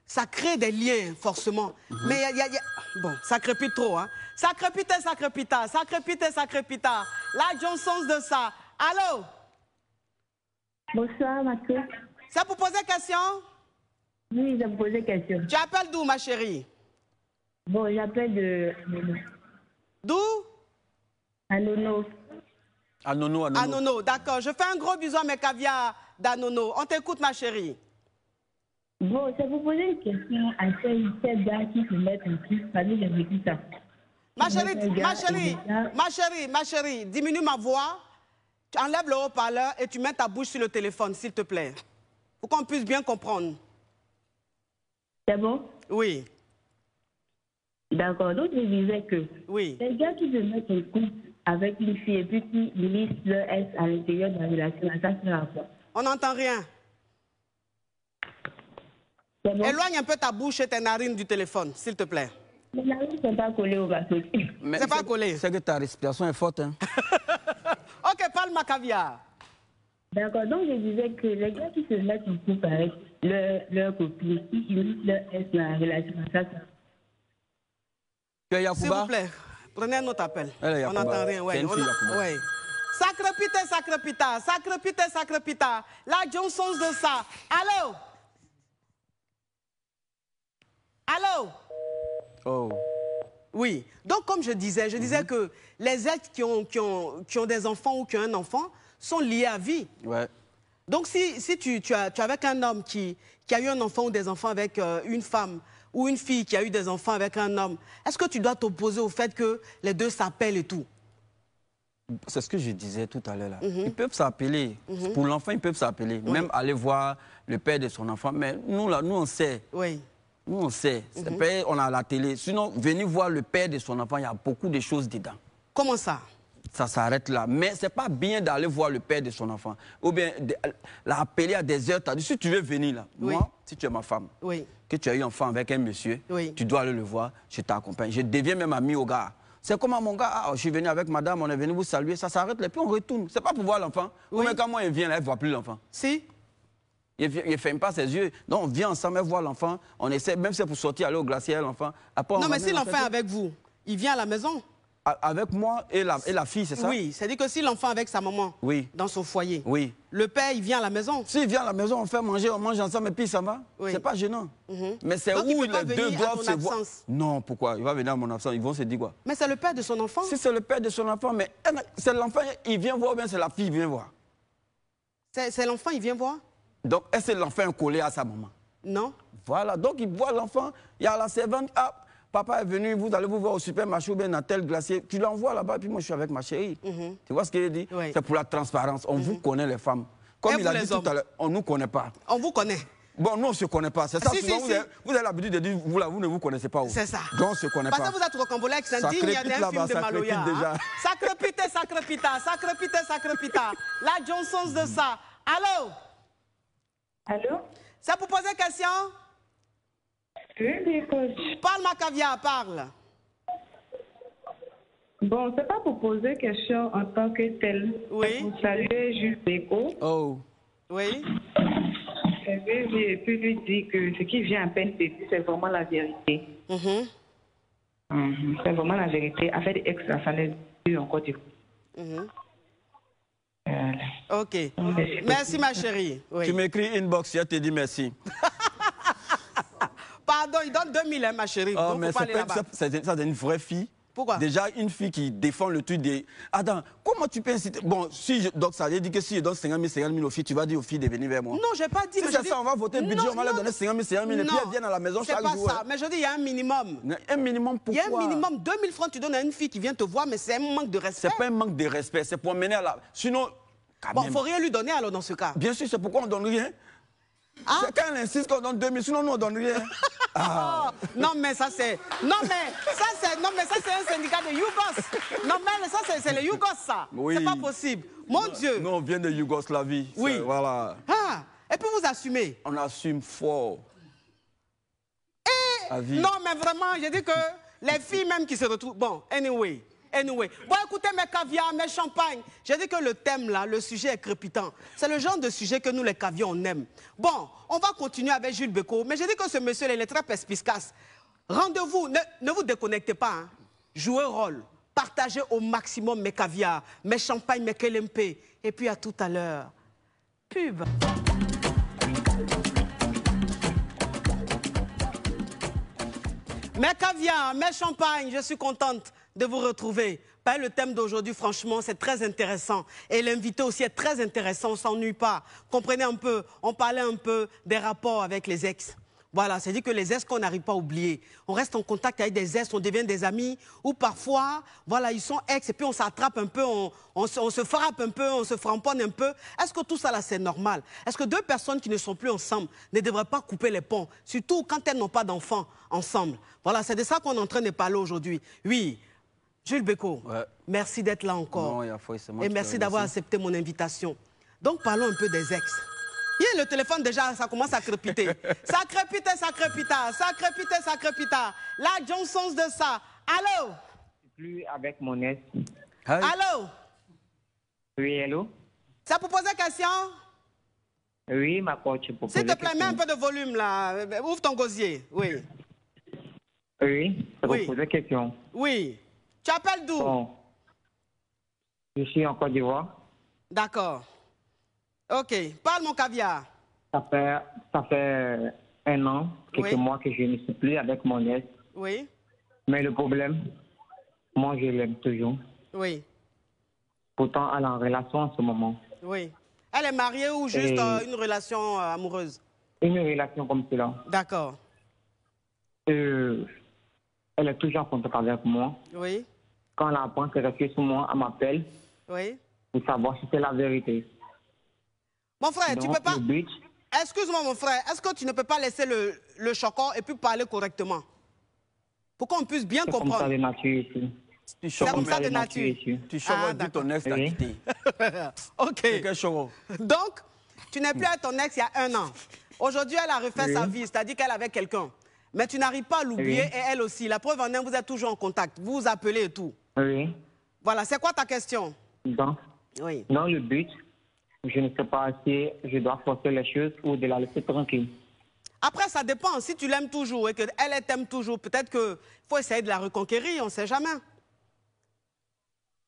S1: ça crée des liens, forcément. Mais bon, ça crépite trop, hein. Sacré pita. La Johnson de ça. Allô?
S5: Bonsoir, ma chérie.
S1: C'est pour poser question?
S5: Oui, je me posais question.
S1: Tu appelles d'où, ma chérie?
S5: Bon, j'appelle de...
S1: D'où?
S5: Anono.
S1: Anono, d'accord. Je fais un gros bisou à mes caviars d'Anono. On t'écoute, ma chérie.
S5: Bon, c'est pour poser une question à ces gars qui se mettent en couple, parce que j'ai vécu ça.
S1: Ma chérie, diminue ma voix, tu enlèves le haut-parleur et tu mets ta bouche sur le téléphone, s'il te plaît. Pour qu'on puisse bien comprendre.
S5: C'est bon?
S1: Oui.
S5: D'accord, donc je disais que les gars qui se mettent en couple avec une fille et puis qui glissent leur S à l'intérieur de la relation, ça sert à quoi? On
S1: n'entend rien. Bon? Éloigne un peu ta bouche et tes narines du téléphone, s'il te plaît.
S5: Les narines ne sont pas collées au vaso.
S1: C'est pas collé.
S2: C'est que ta respiration est forte. Hein?
S1: Ok, parle ma caviar.
S5: D'accord, donc je disais que les gars qui se mettent en couple avec leur copine, qui glissent leur S dans la relation, ça sert à quoi?
S1: S'il vous plaît, prenez un autre appel. On n'entend rien. Ouais. Ouais. Sacre pita. La Johnson de ça. Allô? Allô?
S2: Oh.
S1: Oui. Donc, comme je disais que les êtres qui ont des enfants ou qui ont un enfant sont liés à vie.
S2: Ouais.
S1: Donc, si tu es avec un homme qui a eu un enfant ou des enfants avec une femme, ou une fille qui a eu des enfants avec un homme, est-ce que tu dois t'opposer au fait que les deux s'appellent et tout?
S2: C'est ce que je disais tout à l'heure. Ils peuvent s'appeler. Pour l'enfant, ils peuvent s'appeler. Même aller voir le père de son enfant. Mais nous, là, nous on sait.
S1: Oui.
S2: Nous, on sait. On a la télé. Sinon, venir voir le père de son enfant, il y a beaucoup de choses dedans.
S1: Comment ça?
S2: Ça s'arrête là. Mais ce n'est pas bien d'aller voir le père de son enfant. Ou bien l'appeler à des heures. Si tu veux venir là, moi, si tu es ma femme, que tu as eu un enfant avec un monsieur, tu dois aller le voir, je t'accompagne. Je deviens même ami au gars. C'est comme mon gars, je suis venu avec madame, on est venu vous saluer, ça s'arrête là, puis on retourne. C'est pas pour voir l'enfant. Ou même quand moi il vient là, il ne voit plus l'enfant.
S1: Si.
S2: Il ne ferme pas ses yeux. Donc on vient ensemble voir l'enfant, on essaie, même si c'est pour sortir, aller au glacier, l'enfant.
S1: Non, mais si l'enfant est avec vous, il vient à la maison?
S2: Avec moi et la fille, c'est ça?
S1: Oui, c'est-à-dire que si l'enfant avec sa maman, dans son foyer, le père, il vient à la maison?
S2: S'il vient à la maison, on fait manger, on mange ensemble et puis ça va. C'est pas gênant. Mais c'est où les deux doivent se voir. Non, pourquoi? Il va venir à mon absence, ils vont se dire quoi?
S1: Mais c'est le père de son enfant?
S2: Si c'est le père de son enfant, mais c'est l'enfant, il vient voir ou bien c'est la fille qui vient voir?
S1: C'est l'enfant, il vient voir?
S2: Donc, est-ce que l'enfant est collé à sa maman?
S1: Non.
S2: Voilà, donc il voit l'enfant, il y a la servante, papa est venu, vous allez vous voir au supermarché ou bien dans tel glacier. Tu l'envoies là-bas, puis moi je suis avec ma chérie. Tu vois ce qu'il dit? C'est pour la transparence. On vous connaît les femmes. Comme il a dit tout à l'heure, on ne nous connaît pas.
S1: On vous connaît?
S2: Bon, nous on ne se connaît pas. C'est ça, souvent, vous avez l'habitude de dire, vous là, vous ne vous connaissez pas.
S1: C'est ça.
S2: Donc on ne se connaît pas.
S1: Parce que vous êtes rocambolé avec Sandy, il y a un film de Maloya. Sacre pita. La Johnson de ça. Allô?
S5: Allô?
S1: C'est pour poser question?
S5: Oui, coach.
S1: Parle ma caviar, parle.
S5: Bon, c'est pas pour poser question en tant que tel.
S1: Oui.
S5: Pour saluer Jules Béco.
S2: Oh.
S1: Oui.
S5: Et puis lui dire que ce qui vient à peine de dire, c'est vraiment la vérité. C'est vraiment la vérité. Affaire extra, ça n'est plus encore du coup.
S1: Ok. Merci ma chérie.
S2: Tu m'écris inbox, je te dis merci.
S1: Pardon, il donne 2000, hein, ma chérie.
S2: Oh, mais c'est une vraie fille.
S1: Pourquoi?
S2: Déjà, une fille qui défend le truc des... Attends, comment tu peux inciter... Bon, donc ça veut dire que si je donne 50 000 aux filles, tu vas dire aux filles de venir vers moi.
S1: Non, je n'ai pas dit...
S2: Si c'est ça, on va voter le budget, on va leur donner 50 000 et puis elles viennent à la maison chaque jour.
S1: C'est pas ça, mais je dis, il y a un minimum.
S2: Un minimum pourquoi?
S1: Il y a un minimum, 2000 francs, tu donnes à une fille qui vient te voir, mais c'est un manque de respect.
S2: C'est pas un manque de respect, c'est pour mener à la... Sinon...
S1: Bon, il ne faut rien lui donner alors dans ce cas.
S2: Bien sûr, c'est pourquoi on ne donne rien. C'est quand elle insiste qu'on donne 2000, sinon nous on donne rien.
S1: Non mais ça c'est un syndicat de Yougos. Non mais ça c'est les Yougos ça.
S2: Oui.
S1: C'est pas possible. Mon Dieu.
S2: Nous on vient de Yougoslavie.
S1: Oui.
S2: Voilà.
S1: Et puis vous assumez.
S2: On assume fort.
S1: Non mais vraiment, je dis que les filles même qui se retrouvent. Bon, anyway. Bon, écoutez, mes caviars, mes champagnes, j'ai dit que le thème là, le sujet est crépitant. C'est le genre de sujet que nous, les caviars, on aime. Bon, on va continuer avec Jules Béco, mais j'ai dit que ce monsieur, il est très perspicace. Rendez-vous, ne vous déconnectez pas. Hein. Jouez rôle, partagez au maximum mes caviars, mes champagnes, mes KLMP. Et puis à tout à l'heure. Pub. Mes caviars, mes champagnes, je suis contente de vous retrouver. Le thème d'aujourd'hui, franchement, c'est très intéressant. Et l'invité aussi est très intéressant, on ne s'ennuie pas. Comprenez un peu, on parlait un peu des rapports avec les ex. Voilà, c'est-à-dire que les ex qu'on n'arrive pas à oublier. On reste en contact avec des ex, on devient des amis, ou parfois, voilà, ils sont ex et puis on s'attrape un peu, on se frappe un peu, on se framponne un peu. Est-ce que tout ça là, c'est normal? Est-ce que deux personnes qui ne sont plus ensemble ne devraient pas couper les ponts? Surtout quand elles n'ont pas d'enfants ensemble. Voilà, c'est de ça qu'on est en train de parler aujourd'hui. Oui, Jules Beko, merci d'être là encore.
S2: Non,
S1: et merci d'avoir accepté mon invitation. Donc parlons un peu des ex. Le téléphone déjà, ça commence à crépiter. Ça crépite, ça crépita, ça crépite, ça crépita. La Johnsons de ça. Allô?
S6: Plus avec mon ex.
S1: Allô?
S6: Oui, allô?
S1: Ça pour poser question?
S6: Oui, ma coach, pour poser
S1: s'il te plaît, mets un peu de volume là. Ouvre ton gosier. Oui.
S6: Oui, c'est pour poser question.
S1: Oui. Tu appelles d'où?
S6: Bon. Je suis en Côte d'Ivoire.
S1: D'accord. Ok, parle mon caviar.
S6: Ça fait 1 an, quelques mois que je ne suis plus avec mon ex.
S1: Oui.
S6: Mais le problème, moi je l'aime toujours.
S1: Oui.
S6: Pourtant, elle est en relation en ce moment.
S1: Oui. Elle est mariée ou juste une relation amoureuse?
S6: Une relation comme cela.
S1: D'accord.
S6: Elle est toujours en contact avec moi.
S1: Oui.
S6: Quand elle apprend qu'elle est sur moi, elle m'appelle.
S1: Oui.
S6: Pour savoir si c'est la vérité.
S1: Mon frère,
S6: donc,
S1: tu peux pas... Excuse-moi, mon frère, est-ce que tu ne peux pas laisser le chocor et puis parler correctement? Pour qu'on puisse bien comprendre.
S6: C'est comme ça de nature ici.
S1: C'est comme ça de nature.
S2: Tu chocores, dis ton ex t'a quitté.
S1: Ok. Donc, tu n'es plus avec ton ex il y a 1 an. Aujourd'hui, elle a refait sa vie, c'est-à-dire qu'elle avait quelqu'un. Mais tu n'arrives pas à l'oublier et elle aussi. La preuve en est, vous êtes toujours en contact. Vous vous appelez et tout.
S6: Oui.
S1: Voilà, c'est quoi ta question?
S6: Donc, dans le but, je ne sais pas si je dois forcer les choses ou de la laisser tranquille.
S1: Après, ça dépend. Si tu l'aimes toujours et qu'elle t'aime toujours, peut-être qu'il faut essayer de la reconquérir, on ne sait jamais.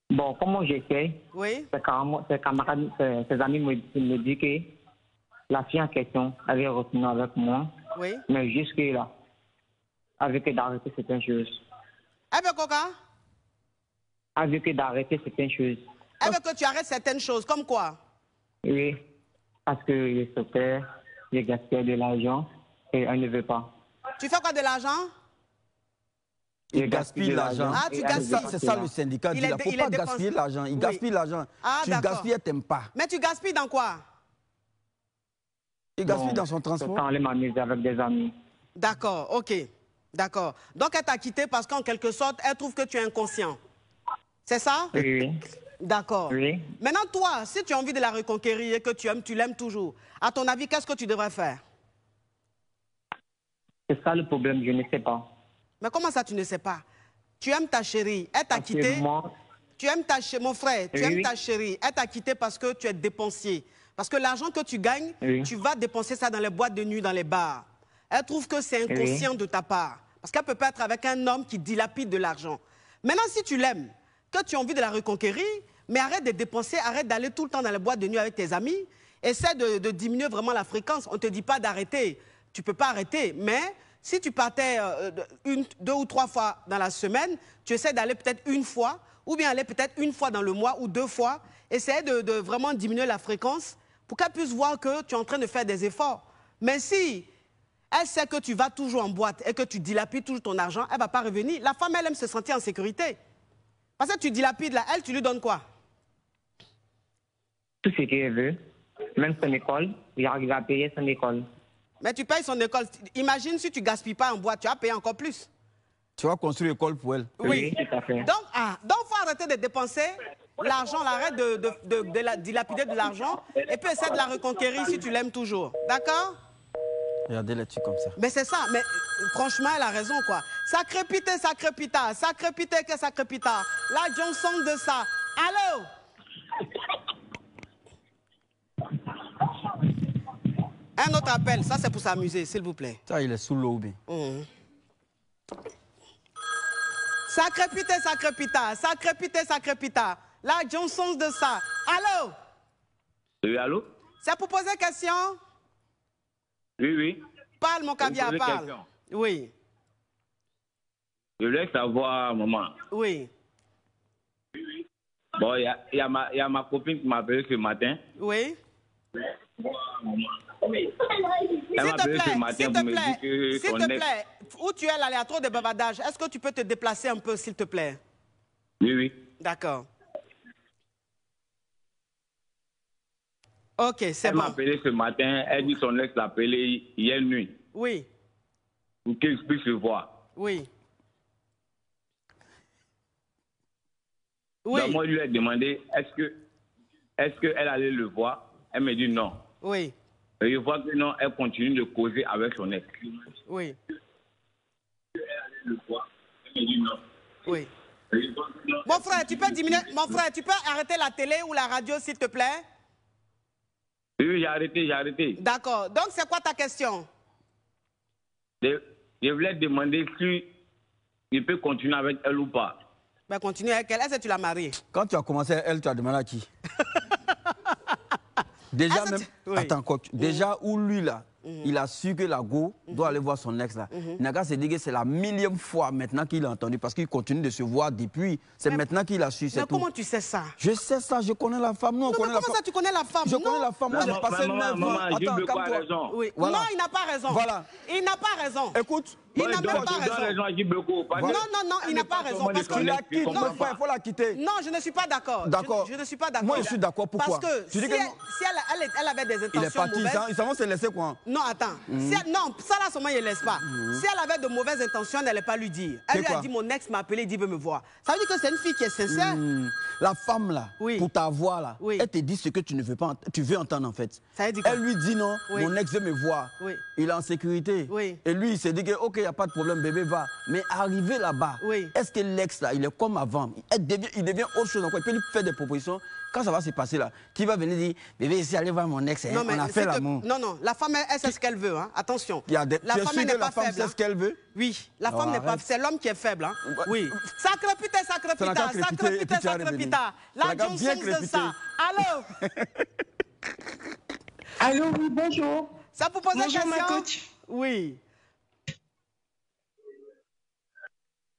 S6: Bon, comment j'essaie, ses camarades, ses amis me disent que la fille en question avait retenu avec moi.
S1: Oui.
S6: Mais jusque-là, avec d'arrêter certaines choses.
S1: Avec quoi?
S6: Avec d'arrêter certaines choses.
S1: Avec que tu arrêtes certaines choses, comme quoi?
S6: Oui, parce que je souhaitais, je gaspille de l'argent et elle ne veut pas.
S1: Tu fais quoi de l'argent?
S2: Il gaspille l'argent.
S1: Ah, tu gaspilles.
S2: C'est ça le syndicat dit. Il ne faut pas gaspiller l'argent. Il gaspille l'argent. Tu gaspilles, elle ne t'aime pas.
S1: Mais tu gaspilles dans quoi?
S2: Il gaspille dans son transport.
S6: Quand elle m'amuse avec des amis.
S1: D'accord, ok. D'accord. Donc elle t'a quitté parce qu'en quelque sorte, elle trouve que tu es inconscient. C'est ça?
S6: Oui.
S1: D'accord.
S6: Oui.
S1: Maintenant, toi, si tu as envie de la reconquérir et que tu aimes, tu l'aimes toujours, à ton avis, qu'est-ce que tu devrais faire?
S6: C'est ça le problème, je ne sais pas.
S1: Mais comment ça, tu ne sais pas? Tu aimes ta chérie, elle t'a quitté. Tu aimes ta chérie, mon frère, tu aimes ta chérie, elle t'a quitté parce que tu es dépensier. Parce que l'argent que tu gagnes, tu vas dépenser ça dans les boîtes de nuit, dans les bars. Elle trouve que c'est inconscient de ta part. Parce qu'elle peut pas être avec un homme qui dilapide de l'argent. Maintenant, si tu l'aimes, que tu as envie de la reconquérir, mais arrête de dépenser, arrête d'aller tout le temps dans les boîtes de nuit avec tes amis. Essaie de diminuer vraiment la fréquence. On ne te dit pas d'arrêter. Tu ne peux pas arrêter. Mais si tu partais 2 ou 3 fois dans la semaine, tu essaies d'aller peut-être 1 fois, ou bien aller peut-être 1 fois dans le mois ou 2 fois. Essaie de vraiment diminuer la fréquence pour qu'elle puisse voir que tu es en train de faire des efforts. Mais si elle sait que tu vas toujours en boîte et que tu dilapides toujours ton argent, elle ne va pas revenir. La femme, elle aime se sentir en sécurité. Parce que tu dilapides là, elle, tu lui donnes quoi?
S6: Tout ce qu'elle veut, même son école, j'arrive à payer son école.
S1: Mais tu payes son école. Imagine si tu ne gaspilles pas en boîte, tu vas payer encore plus.
S2: Tu vas construire une école pour elle.
S6: Oui, tout à fait.
S1: Donc, il faut arrêter de dépenser l'argent, arrête de dilapider de l'argent et puis essaie de la reconquérir si tu l'aimes toujours. D'accord?
S2: Regardez là-dessus comme ça.
S1: Mais c'est ça, mais franchement, elle a raison, quoi. Ça crépite, ça crépita, ça crépite, que ça crépita. La Johnson de ça. Allô? Un autre appel, ça c'est pour s'amuser, s'il vous plaît.
S2: Ça, il est sous l'eau, bien.
S1: Ça crépite, ça crépita, ça crépite, ça crépita. La Johnson de ça. Allô?
S7: Oui, allô?
S1: C'est pour poser question?
S7: Oui, oui.
S1: Parle, mon caviar, parle. Oui.
S7: Je voulais savoir, maman.
S1: Oui.
S7: Bon, il y a ma copine qui m'a appelé ce matin.
S1: Oui.
S7: Elle m'a appelé ce matin pour me dire que
S1: s'il te plaît, où tu es là, il y a trop de bavardage. Est-ce que tu peux te déplacer un peu, s'il te plaît?
S7: Oui, oui.
S1: D'accord. Ok, c'est bon.
S7: Elle m'a appelé ce matin, elle dit son ex l'a appelé hier nuit.
S1: Oui.
S7: Pour qu'il puisse se voir.
S1: Oui. Oui.
S7: Donc moi, je lui ai demandé, est-ce qu'elle allait le voir? Elle me dit non.
S1: Oui.
S7: Et je vois que non, elle continue de causer avec son ex.
S1: Oui.
S7: Elle allait le voir. Elle me dit non.
S1: Oui. Mon frère, tu peux diminuer. Mon frère, tu peux arrêter la télé ou la radio, s'il te plaît?
S7: Oui, j'ai arrêté.
S1: D'accord. Donc, c'est quoi ta question?
S7: Je voulais demander si il peut continuer avec elle ou pas.
S1: Ben, continue avec elle. Est-ce que tu l'as mariée?
S2: Quand tu as commencé elle, tu as demandé à qui? Déjà même... Oui. Attends, coach. Déjà, où lui, là, il a su que la go doit aller voir son ex, là. Il n'a qu'à se dire que c'est la millième fois maintenant qu'il a entendu, parce qu'il continue de se voir depuis. C'est maintenant qu'il a su, c'est tout.
S1: Mais comment tu sais ça?
S2: Je sais ça, je connais la femme. Nous, on connaît la femme.
S1: Comment ça, tu connais la femme?
S2: Je connais la femme. Moi, j'ai passé 9 ans.
S7: Attends, calme-toi.
S1: Oui. Voilà. Non, il n'a pas raison.
S2: Voilà.
S1: Il n'a pas raison.
S2: Écoute.
S1: Il n'a même pas raison. Non, il n'a pas raison. Parce que
S2: tu la quittes, mon frère, il faut la quitter.
S1: Non, je ne suis pas d'accord.
S2: D'accord.
S1: Je ne suis pas d'accord.
S2: Moi, je suis d'accord. Pourquoi?
S1: Parce que si elle avait des intentions
S2: il est parti,
S1: mauvaises...
S2: ils vont se laisser quoi?
S1: Non, attends. Non, ça là, seulement, il ne laisse pas. Si elle avait de mauvaises intentions, elle n'allait pas lui dire. Elle lui a dit, mon ex m'a appelé, il dit, veut me voir. Ça veut dire que c'est une fille qui est sincère.
S2: La femme, là, pour t'avoir, là, elle te dit ce que tu ne veux pas, tu veux entendre, en fait.
S1: Ça veut dire quoi?
S2: Elle lui dit, non, mon ex veut me voir. Il est en sécurité. Et lui, il s'est dit que, ok, il n'y a pas de problème, bébé va. Mais arrivé là-bas, est-ce que l'ex, là, il est comme avant? Il devient autre chose encore. Il peut lui faire des propositions. Quand ça va se passer là, qui va venir dire, bébé, ici, allez voir mon ex, on a fait l'amour.
S1: Non, la femme, elle sait ce qu'elle veut, hein. Attention.
S2: La femme n'est pas faible. Sait ce qu'elle veut?
S1: Oui, la femme n'est pas... C'est l'homme qui est faible, hein. Oui. Sacré pita. La Johnson de ça. Allô?
S8: Allô, oui, bonjour.
S1: Ça vous pose une question?
S8: Bonjour, ma coach.
S1: Oui.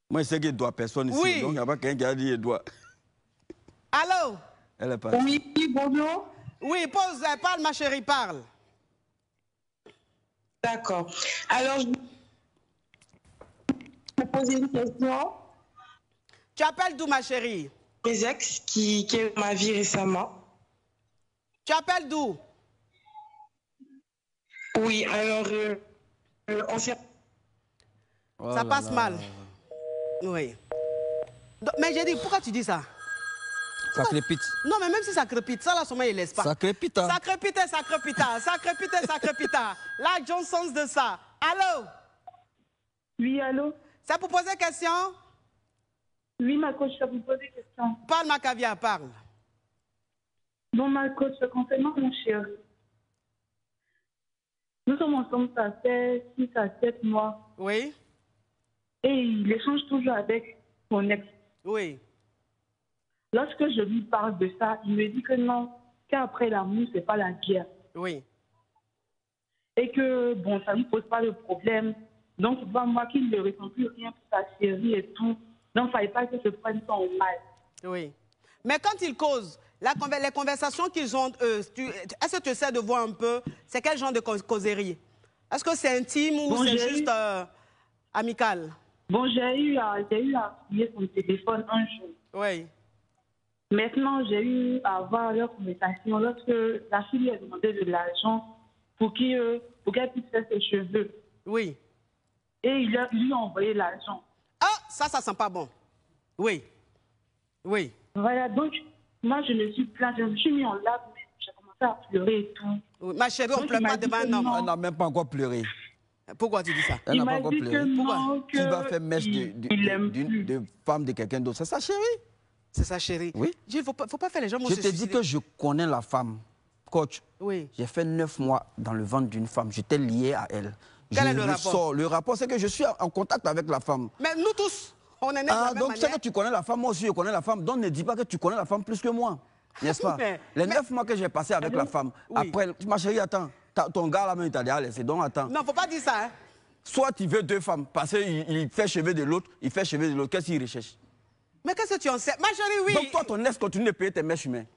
S2: Moi, je sais qu'il doit personne ici, donc il n'y a pas quelqu'un qui a dit qu'il doit.
S1: Allô?
S2: Elle est pas.
S8: Oui, bonjour.
S1: Oui, pose, parle, ma chérie, parle.
S8: D'accord. Alors, je vais poser une question.
S1: Tu appelles d'où, ma chérie?
S8: Mes ex qui ont ma vie récemment.
S1: Tu appelles d'où?
S8: Oui, alors, on s'est...
S1: Ça passe mal. Oui. Mais j'ai dit, pourquoi tu dis ça?
S2: Ça crépite.
S1: Non, mais même si ça crépite, ça là, il ne laisse pas.
S2: Ça crépite. Hein.
S1: Ça crépite. La Johnson de ça. Allô?
S5: Oui, allô?
S1: C'est pour poser question?
S5: Oui, ma coach, ça vous poser question.
S1: Parle, ma caviar, parle.
S5: Bon, ma coach, concernant mon chéri. Nous sommes ensemble, ça fait 6 à 7 mois.
S1: Oui.
S5: Et il échange toujours avec son ex.
S1: Oui.
S5: Lorsque je lui parle de ça, il me dit que non, qu'après l'amour, c'est pas la guerre.
S1: Oui.
S5: Et que, bon, ça ne lui pose pas de problème. Donc, tu vois, moi, qu'il ne ressent plus rien pour sa chérie et tout. Donc, il ne fallait pas que je prenne ça au mal.
S1: Oui. Mais quand ils causent, les conversations qu'ils ont, est-ce que tu essaies de voir un peu, c'est quel genre de causerie? Est-ce que c'est intime ou c'est juste amical?
S5: Bon, j'ai eu à fouiller son téléphone un jour.
S1: Oui.
S5: Maintenant, j'ai eu à avoir leur conversation lorsque la fille lui a demandé de l'argent pour qu'elle puisse faire ses cheveux.
S1: Oui.
S5: Et il lui a envoyé l'argent.
S1: Ah, ça sent pas bon. Oui. Oui.
S5: Voilà, donc, moi, je me suis plainte, je me suis mis en larmes, j'ai commencé à pleurer et tout.
S1: Oui. Ma chérie, on ne pleure pas devant un homme.
S2: Elle n'a même pas encore pleuré.
S1: Pourquoi tu dis ça?
S2: Elle n'a pas encore pleuré.
S5: Pourquoi?
S2: Tu vas faire mèche de femme de quelqu'un d'autre. C'est sa chérie.
S1: C'est sa chérie.
S2: Oui.
S1: Il ne faut pas faire les gens.
S2: Je te dis que je connais la femme. Coach,
S1: oui.
S2: J'ai fait 9 mois dans le ventre d'une femme. J'étais lié à elle.
S1: Quel est le rapport?
S2: Le rapport, c'est que je suis en contact avec la femme.
S1: Mais nous tous, on est nés de la même
S2: donc
S1: manière.
S2: c'est que tu connais la femme, moi aussi je connais la femme. Donc ne dis pas que tu connais la femme plus que moi. N'est-ce pas? Les 9 mois que j'ai passé avec la femme, après, ma chérie, attends, ton gars là-même, il t'a déjà laissé, donc attends.
S1: Non, faut pas dire ça. Hein.
S2: Soit tu veux 2 femmes, parce qu'il fait cheveux de l'autre, il fait cheveux de l'autre, qu'est-ce qu'il recherche?
S1: Mais qu'est-ce que tu en sais? Ma chérie, oui.
S2: Donc toi, ton ex continue de payer tes mèches humaines.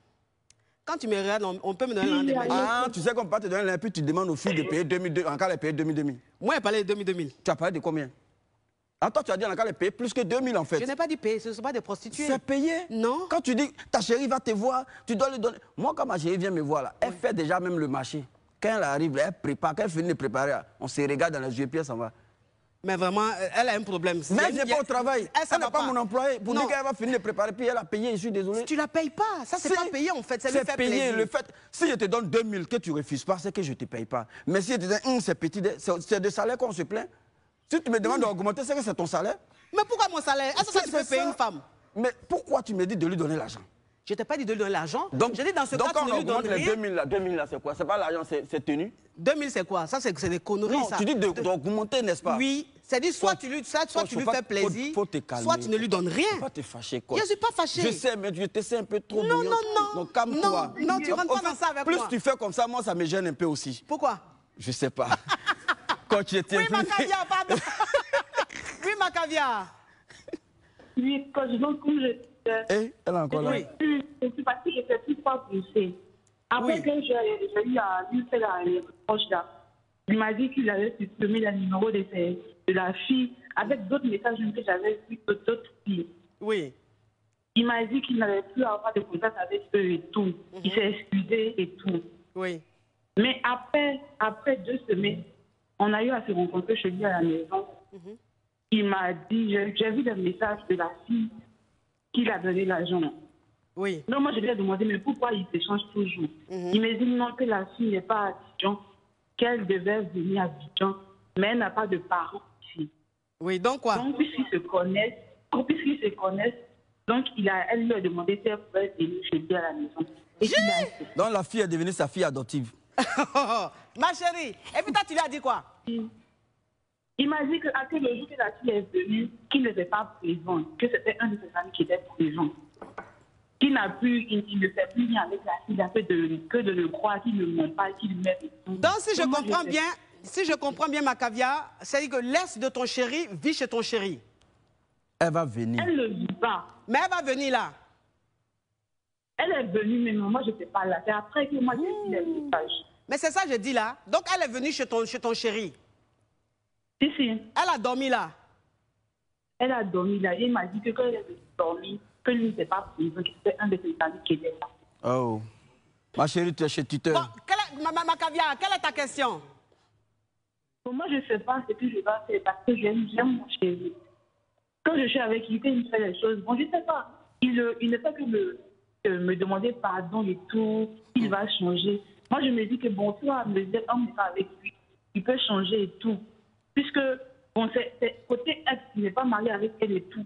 S1: Quand tu me regardes, on peut me donner l'un des mèches.
S2: Ah, tu sais qu'on peut pas te donner l'un, puis tu demandes aux filles de payer 2002, en cas de payer 2000.
S1: Moi, j'ai parlé de 2000.
S2: Tu as parlé de combien? Ah, toi, tu as dit en cas de payer plus que 2000 en fait.
S1: Je n'ai pas dit payer, ce ne sont pas des prostituées.
S2: C'est payé?
S1: Non.
S2: Quand tu dis ta chérie va te voir, tu dois lui donner. Moi, quand ma chérie vient me voir là, elle fait déjà même le marché. Quand elle arrive, elle prépare, quand elle finit de préparer, on se regarde dans les yeux, puis elle s'en va.
S1: Mais vraiment, elle a un problème.
S2: Mais elle ne vient pas au travail. Elle n'est pas mon employé. Pour
S1: non.
S2: dire qu'elle va finir de préparer, puis elle a payé, je suis désolé.
S1: Tu ne la payes pas. Ça, c'est pas payé en fait. C'est
S2: payé. Le fait, si je te donne 2000 que tu ne refuses pas, c'est que je ne te paye pas. Mais si je te dis, c'est petit, c'est de salaire qu'on se plaint. Si tu me demandes d'augmenter, c'est que c'est ton salaire.
S1: Mais pourquoi mon salaire? Est-ce que tu peux payer une femme?
S2: Mais pourquoi tu me dis de lui donner l'argent?
S1: Je t'ai pas dit de lui donner l'argent.
S2: Donc,
S1: je dis dans ce cas,
S2: quand
S1: tu
S2: on
S1: ne lui donnes
S2: augmente les
S1: rien.
S2: 2000 là, c'est quoi? C'est pas l'argent, c'est tenu?
S1: 2000 c'est quoi? Ça, c'est des conneries.
S2: Non,
S1: ça.
S2: tu dis d'augmenter, n'est-ce pas?
S1: Oui. C'est-à-dire, soit tu lui fais plaisir,
S2: faut te calmer,
S1: soit tu ne lui donnes rien.
S2: Faut pas te fâcher, quoi.
S1: Je ne suis pas fâché.
S2: Je sais, mais je te sais un peu trop
S1: Non,
S2: bouillante.
S1: non, non.
S2: Donc, calme-toi.
S1: Non, tu rentres pas dans ça avec moi.
S2: Plus tu fais comme ça, moi, ça me gêne un peu aussi.
S1: Pourquoi?
S2: Je sais pas. Quand tu étais
S1: oui, ma caviar, pardon. Oui, ma caviar.
S5: Oui, quand je donc comme
S2: elle est encore là.
S5: Je suis partie, je fais plus pas pousser. Après que j'ai eu à lui faire la reproche là, il m'a dit qu'il avait supprimé le numéro de la fille avec d'autres messages que j'avais vu d'autres filles.
S1: Oui.
S5: Il m'a dit qu'il n'avait plus à avoir de contact avec eux et tout. Il s'est excusé et tout.
S1: Oui.
S5: Mais après 2 semaines, on a eu à se rencontrer chez lui à la maison. Il m'a dit, j'ai vu le message de la fille qu'il a donné l'argent.
S1: Oui.
S5: Non, moi je lui ai demandé, mais pourquoi il s'échange toujours? Il m'a dit non, que la fille n'est pas à Abidjan, qu'elle devait venir à Abidjan, mais elle n'a pas de parents ici.
S1: Oui, donc quoi?
S5: Donc, puisqu'ils se connaissent, donc elle lui a demandé si elle pouvait venir chez lui à la maison.
S2: Donc la fille est devenue sa fille adoptive.
S1: Ma chérie, et puis toi tu lui as dit quoi?
S5: Il m'a dit qu'à quel jour que la fille est venue, qu'il n'était pas présent, que c'était un de ses amis qui était présent. Il ne fait plus rien avec la fille, il a fait que de le croire, qu'il ne ment pas, qu'il met.
S1: Donc si je comprends bien, ma caviar, c'est-à-dire que l'est de ton chéri vit chez ton chéri.
S2: Elle va venir.
S5: Elle ne vit pas.
S1: Mais elle va venir là.
S5: Elle est venue, mais moi je ne sais pas là. C'est après que moi j'ai dit les messages.
S1: Mais c'est ça que je dis là. Donc elle est venue chez ton chéri.
S5: Si.
S1: Elle a dormi là.
S5: Elle a dormi là. Et il m'a dit que quand elle est dormie, que lui n'était pas présent, que c'était un de ses amis qui était là.
S2: Oh. Ma chérie, tu es chez tuteur.
S1: Bon, ma caviar, quelle est ta question?
S5: Moi, je ne sais pas ce que je dois faire parce que j'aime mon chéri. Quand je suis avec lui, il me fait les choses. Bon, je ne sais pas. Il ne fait que me demander pardon et tout. Il va changer. Moi, je me dis que bon, toi, me dire, on n'est pas avec lui. Il peut changer et tout. Puisque, bon, c'est côté ex, il n'est pas marié avec elle et tout.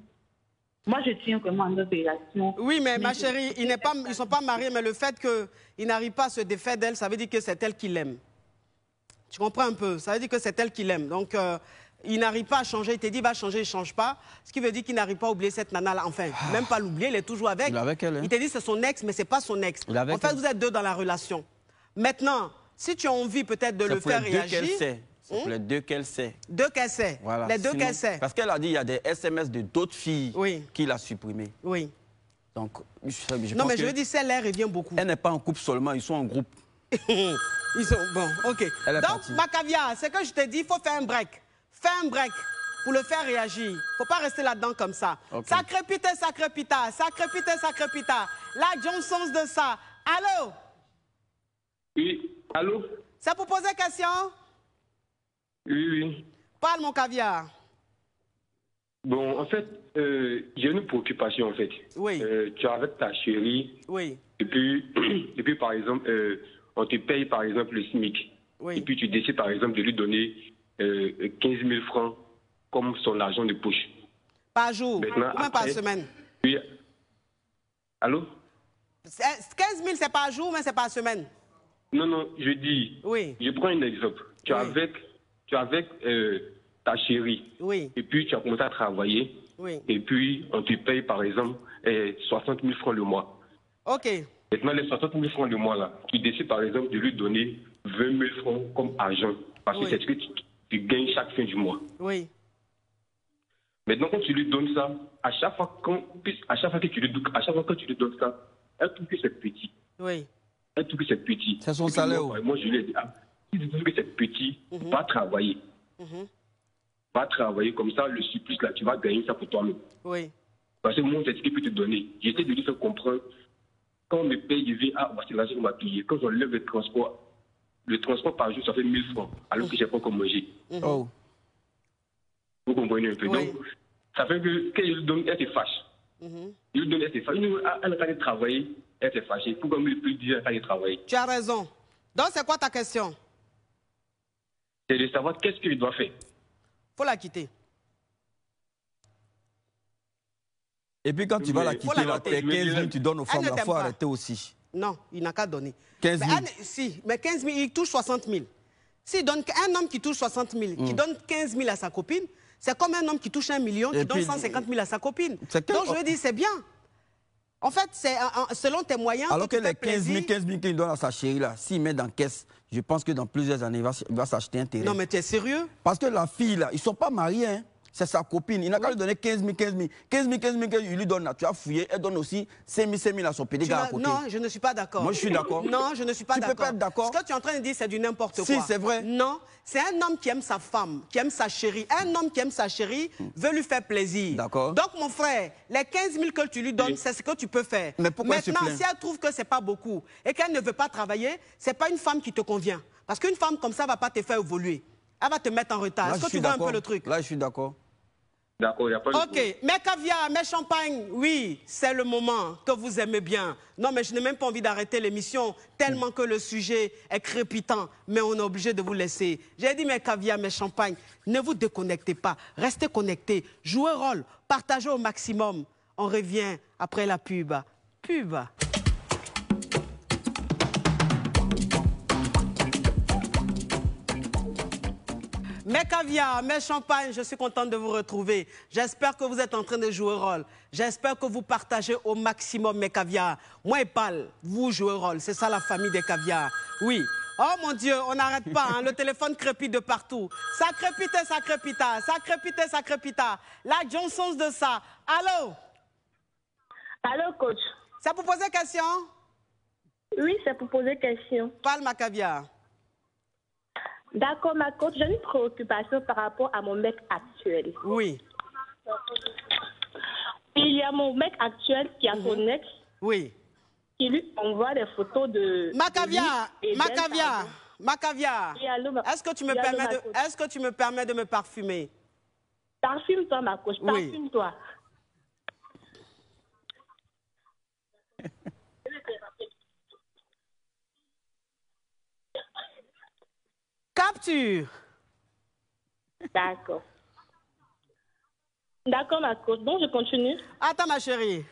S5: Moi, je tiens vraiment à notre relation.
S1: Oui, mais ma chérie, ils ne sont pas mariés, mais le fait qu'il n'arrive pas à se défaire d'elle, ça veut dire que c'est elle qui l'aime. Tu comprends un peu? Ça veut dire que c'est elle qui l'aime. Donc, il n'arrive pas à changer. Il te dit, il va changer, il ne change pas. Ce qui veut dire qu'il n'arrive pas à oublier cette nana-là. Enfin, même pas l'oublier, il est toujours avec.
S2: Il est avec elle. Hein?
S1: Il te dit, c'est son ex, mais ce n'est pas son ex. En fait, vous êtes deux dans la relation. Maintenant, si tu as envie peut-être de le faire réagir...
S2: C'est pour les deux qu'elle sait.
S1: Deux qu'elle sait.
S2: Voilà.
S1: Les deux qu'elle sait.
S2: Parce qu'elle a dit qu'il y a des SMS de d'autres filles qu'il a supprimés.
S1: Oui.
S2: Donc,
S1: non, mais je veux dire, celle-là revient beaucoup.
S2: Elle n'est pas en couple seulement, ils sont en groupe.
S1: Ils sont... Bon, ok. Donc, ma caviar, c'est que je te dis, il faut faire un break. Fais un break pour le faire réagir. Il ne faut pas rester là-dedans comme ça. Okay. Ça crépite, ça crépita. Ça crépite, ça crépita. La Johnson's de ça. Allô?
S9: Oui, allô?
S1: C'est pour poser question?
S9: Oui.
S1: Parle, mon caviar.
S9: Bon, en fait, j'ai une préoccupation, en fait.
S1: Oui.
S9: Tu es avec ta chérie.
S1: Oui.
S9: Et puis par exemple, on te paye, par exemple, le SMIC.
S1: Oui.
S9: Et puis tu décides, par exemple, de lui donner 15 000 francs comme son argent de poche.
S1: Par jour?
S9: Maintenant,
S1: ou même par semaine?
S9: Oui. Allô?
S1: 15 000, c'est par jour, mais c'est par semaine?
S9: Non, je dis.
S1: Oui.
S9: Je prends un exemple. Tu es avec ta chérie.
S1: Oui.
S9: Et puis tu as commencé à travailler.
S1: Oui.
S9: Et puis on te paye par exemple 60 000 francs le mois.
S1: Ok.
S9: Maintenant les 60 000 francs le mois là, tu décides par exemple de lui donner 20 000 francs comme argent. Parce que c'est ce que tu gagnes chaque fin du mois.
S1: Oui.
S9: Maintenant, quand tu lui donnes ça, à chaque fois que tu lui donnes ça, elle trouve que c'est petit.
S1: Oui.
S9: Elle trouve que c'est petit.
S2: C'est son salaire.
S9: Moi, je lui ai dit, si tu trouves que c'est petit, va travailler. Va travailler, comme ça, le surplus, là, tu vas gagner ça pour toi-même.
S1: Oui.
S9: Parce que moi, c'est ce qu'il peut te donner. J'essaie de lui faire comprendre, quand on me paye, je vais, voici l'argent qu'on m'a payé. Quand j'enlève le transport par jour, ça fait 1000 francs, alors que je n'ai pas encore mangé.
S2: Oh.
S9: Vous comprenez un peu.
S1: Oui.
S9: Donc, ça fait que quand je lui donne, elle se fâche. Je lui donne, elle se fâche. Elle n'a pas de travailler, elle se fâche. Pourquoi me plus dire elle n'a pas de travailler?
S1: Tu as raison. Donc, c'est quoi ta question?
S9: C'est de savoir qu'est-ce qu'il doit faire.
S1: Faut la quitter.
S2: Et puis quand tu vas la quitter, là, tes 15 000, tu donnes aux femmes, il faut arrêter aussi.
S1: Non, il n'a qu'à donner.
S2: 15 000.
S1: Mais 15 000, il touche 60 000. S'il donne un homme qui touche 60 000, qui donne 15 000 à sa copine, c'est comme un homme qui touche 1 million, qui donne 150 000 à sa copine. Donc je veux dire, c'est bien. En fait, c'est selon tes moyens.
S2: Alors que les 15 000 qu'il donne à sa chérie, là, s'il met dans caisse, je pense que dans plusieurs années, il va s'acheter un terrain.
S1: Non, mais tu es sérieux?
S2: Parce que la fille, là, ils ne sont pas mariés, hein. C'est sa copine. Il n'a qu'à lui donner 15 000, 15 000. 15 000, 15 000, il lui donne là. Tu as fouillé. Elle donne aussi 5 000, 5 000 à son pédéga à côté.
S1: Non, je ne suis pas d'accord.
S2: Moi, je suis d'accord.
S1: Non, je ne suis pas d'accord.
S2: Tu peux pas être d'accord.
S1: Ce que tu es en train de dire, c'est du n'importe quoi.
S2: Si, c'est vrai.
S1: Non, c'est un homme qui aime sa femme, qui aime sa chérie. Un homme qui aime sa chérie veut lui faire plaisir.
S2: D'accord.
S1: Donc, mon frère, les 15 000 que tu lui donnes, c'est ce que tu peux faire.
S2: Mais pourquoi
S1: maintenant, si elle trouve que ce n'est pas beaucoup et qu'elle ne veut pas travailler, ce n'est pas une femme qui te convient. Parce qu'une femme comme ça ne va pas te faire évoluer. Elle va te mettre en retard. Est-ce que tu vois un peu le truc?
S2: Là, je suis d'accord.
S9: D'accord, il n'y a pas de problème.
S1: Ok, mes caviar, mes champagnes, oui, c'est le moment que vous aimez bien. Non, mais je n'ai même pas envie d'arrêter l'émission tellement que le sujet est crépitant, mais on est obligé de vous laisser. J'ai dit mes caviar, mes champagnes, ne vous déconnectez pas, restez connectés, jouez rôle, partagez au maximum. On revient après la pub. Pub. Mes caviar, mes champagnes, je suis contente de vous retrouver. J'espère que vous êtes en train de jouer rôle. J'espère que vous partagez au maximum mes caviar. Moi et Pal, vous jouez rôle. C'est ça la famille des caviar. Oui. Oh mon Dieu, on n'arrête pas. Hein. Le téléphone crépite de partout. Ça crépite, ça crépita. Ça crépite, ça crépita. La Johnson's de ça. Allô?
S5: Allô, coach?
S1: C'est pour poser question?
S5: Oui, c'est pour poser question.
S1: Parle, ma caviar.
S5: D'accord, ma coach, j'ai une préoccupation par rapport à mon mec actuel.
S1: Oui.
S5: Il y a mon mec actuel qui a son ex.
S1: Oui.
S5: Qui lui envoie des photos de...
S1: Ma caviar, ma caviar, ma caviar. Est-ce que tu me permets de me parfumer?
S5: Parfume-toi, ma coach, parfume-toi.
S1: Capture.
S5: D'accord. D'accord, ma coach. Bon, je continue.
S1: Attends, ma chérie.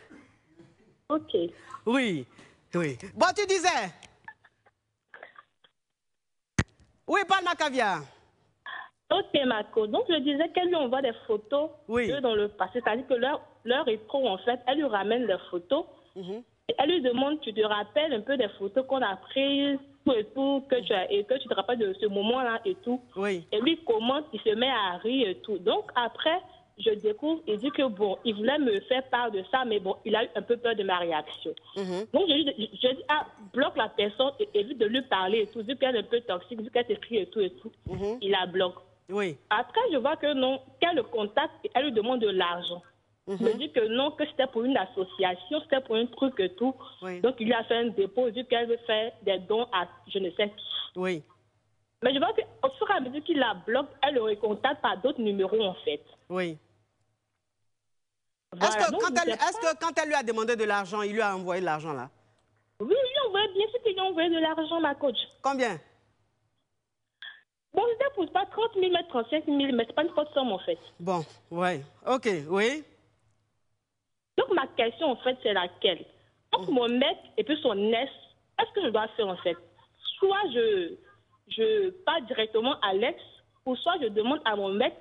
S5: Ok.
S1: Oui, oui. Bon, tu disais. Oui, parle, ma caviar.
S5: Ok, ma coach. Donc, je disais qu'elle lui envoie des photos d'eux dans le passé. C'est-à-dire que leur époux, en fait, elle lui ramène des photos. Et elle lui demande, tu te rappelles un peu des photos qu'on a prises et tout, que tu te rappelles de ce moment-là et tout.
S1: Oui.
S5: Et lui commente, il se met à rire et tout. Donc après, je découvre et dit que bon, il voulait me faire part de ça, mais bon, il a eu un peu peur de ma réaction. Donc je dis, bloque la personne et évite de lui parler et tout, vu qu'elle est un peu toxique, vu qu'elle s'écrit et tout. Il la bloque.
S1: Oui.
S5: Après, je vois que non, qu'elle le contacte et elle lui demande de l'argent. Je me dis que non, que c'était pour une association, c'était pour un truc et tout. Oui. Donc, il lui a fait un dépôt, vu qu'elle veut faire des dons à je ne sais qui.
S1: Oui.
S5: Mais je vois qu'au fur et à mesure qu'il la bloque, elle le recontacte par d'autres numéros, en fait.
S1: Oui.
S5: Voilà.
S1: Est-ce que quand elle lui a demandé de l'argent, il lui a envoyé de l'argent, là?
S5: Oui, il lui a envoyé, bien sûr qu'il lui a envoyé de l'argent, ma coach.
S1: Combien?
S5: Bon, c'était pour pas 30 000, mais 35 000, mais c'est pas une faute somme, en fait.
S1: Bon, ouais. Ok, oui.
S5: Donc, ma question, en fait, c'est laquelle? Entre mon mec et puis son ex, qu'est-ce que je dois faire, en fait? Soit je pars directement à l'ex, ou soit je demande à mon mec.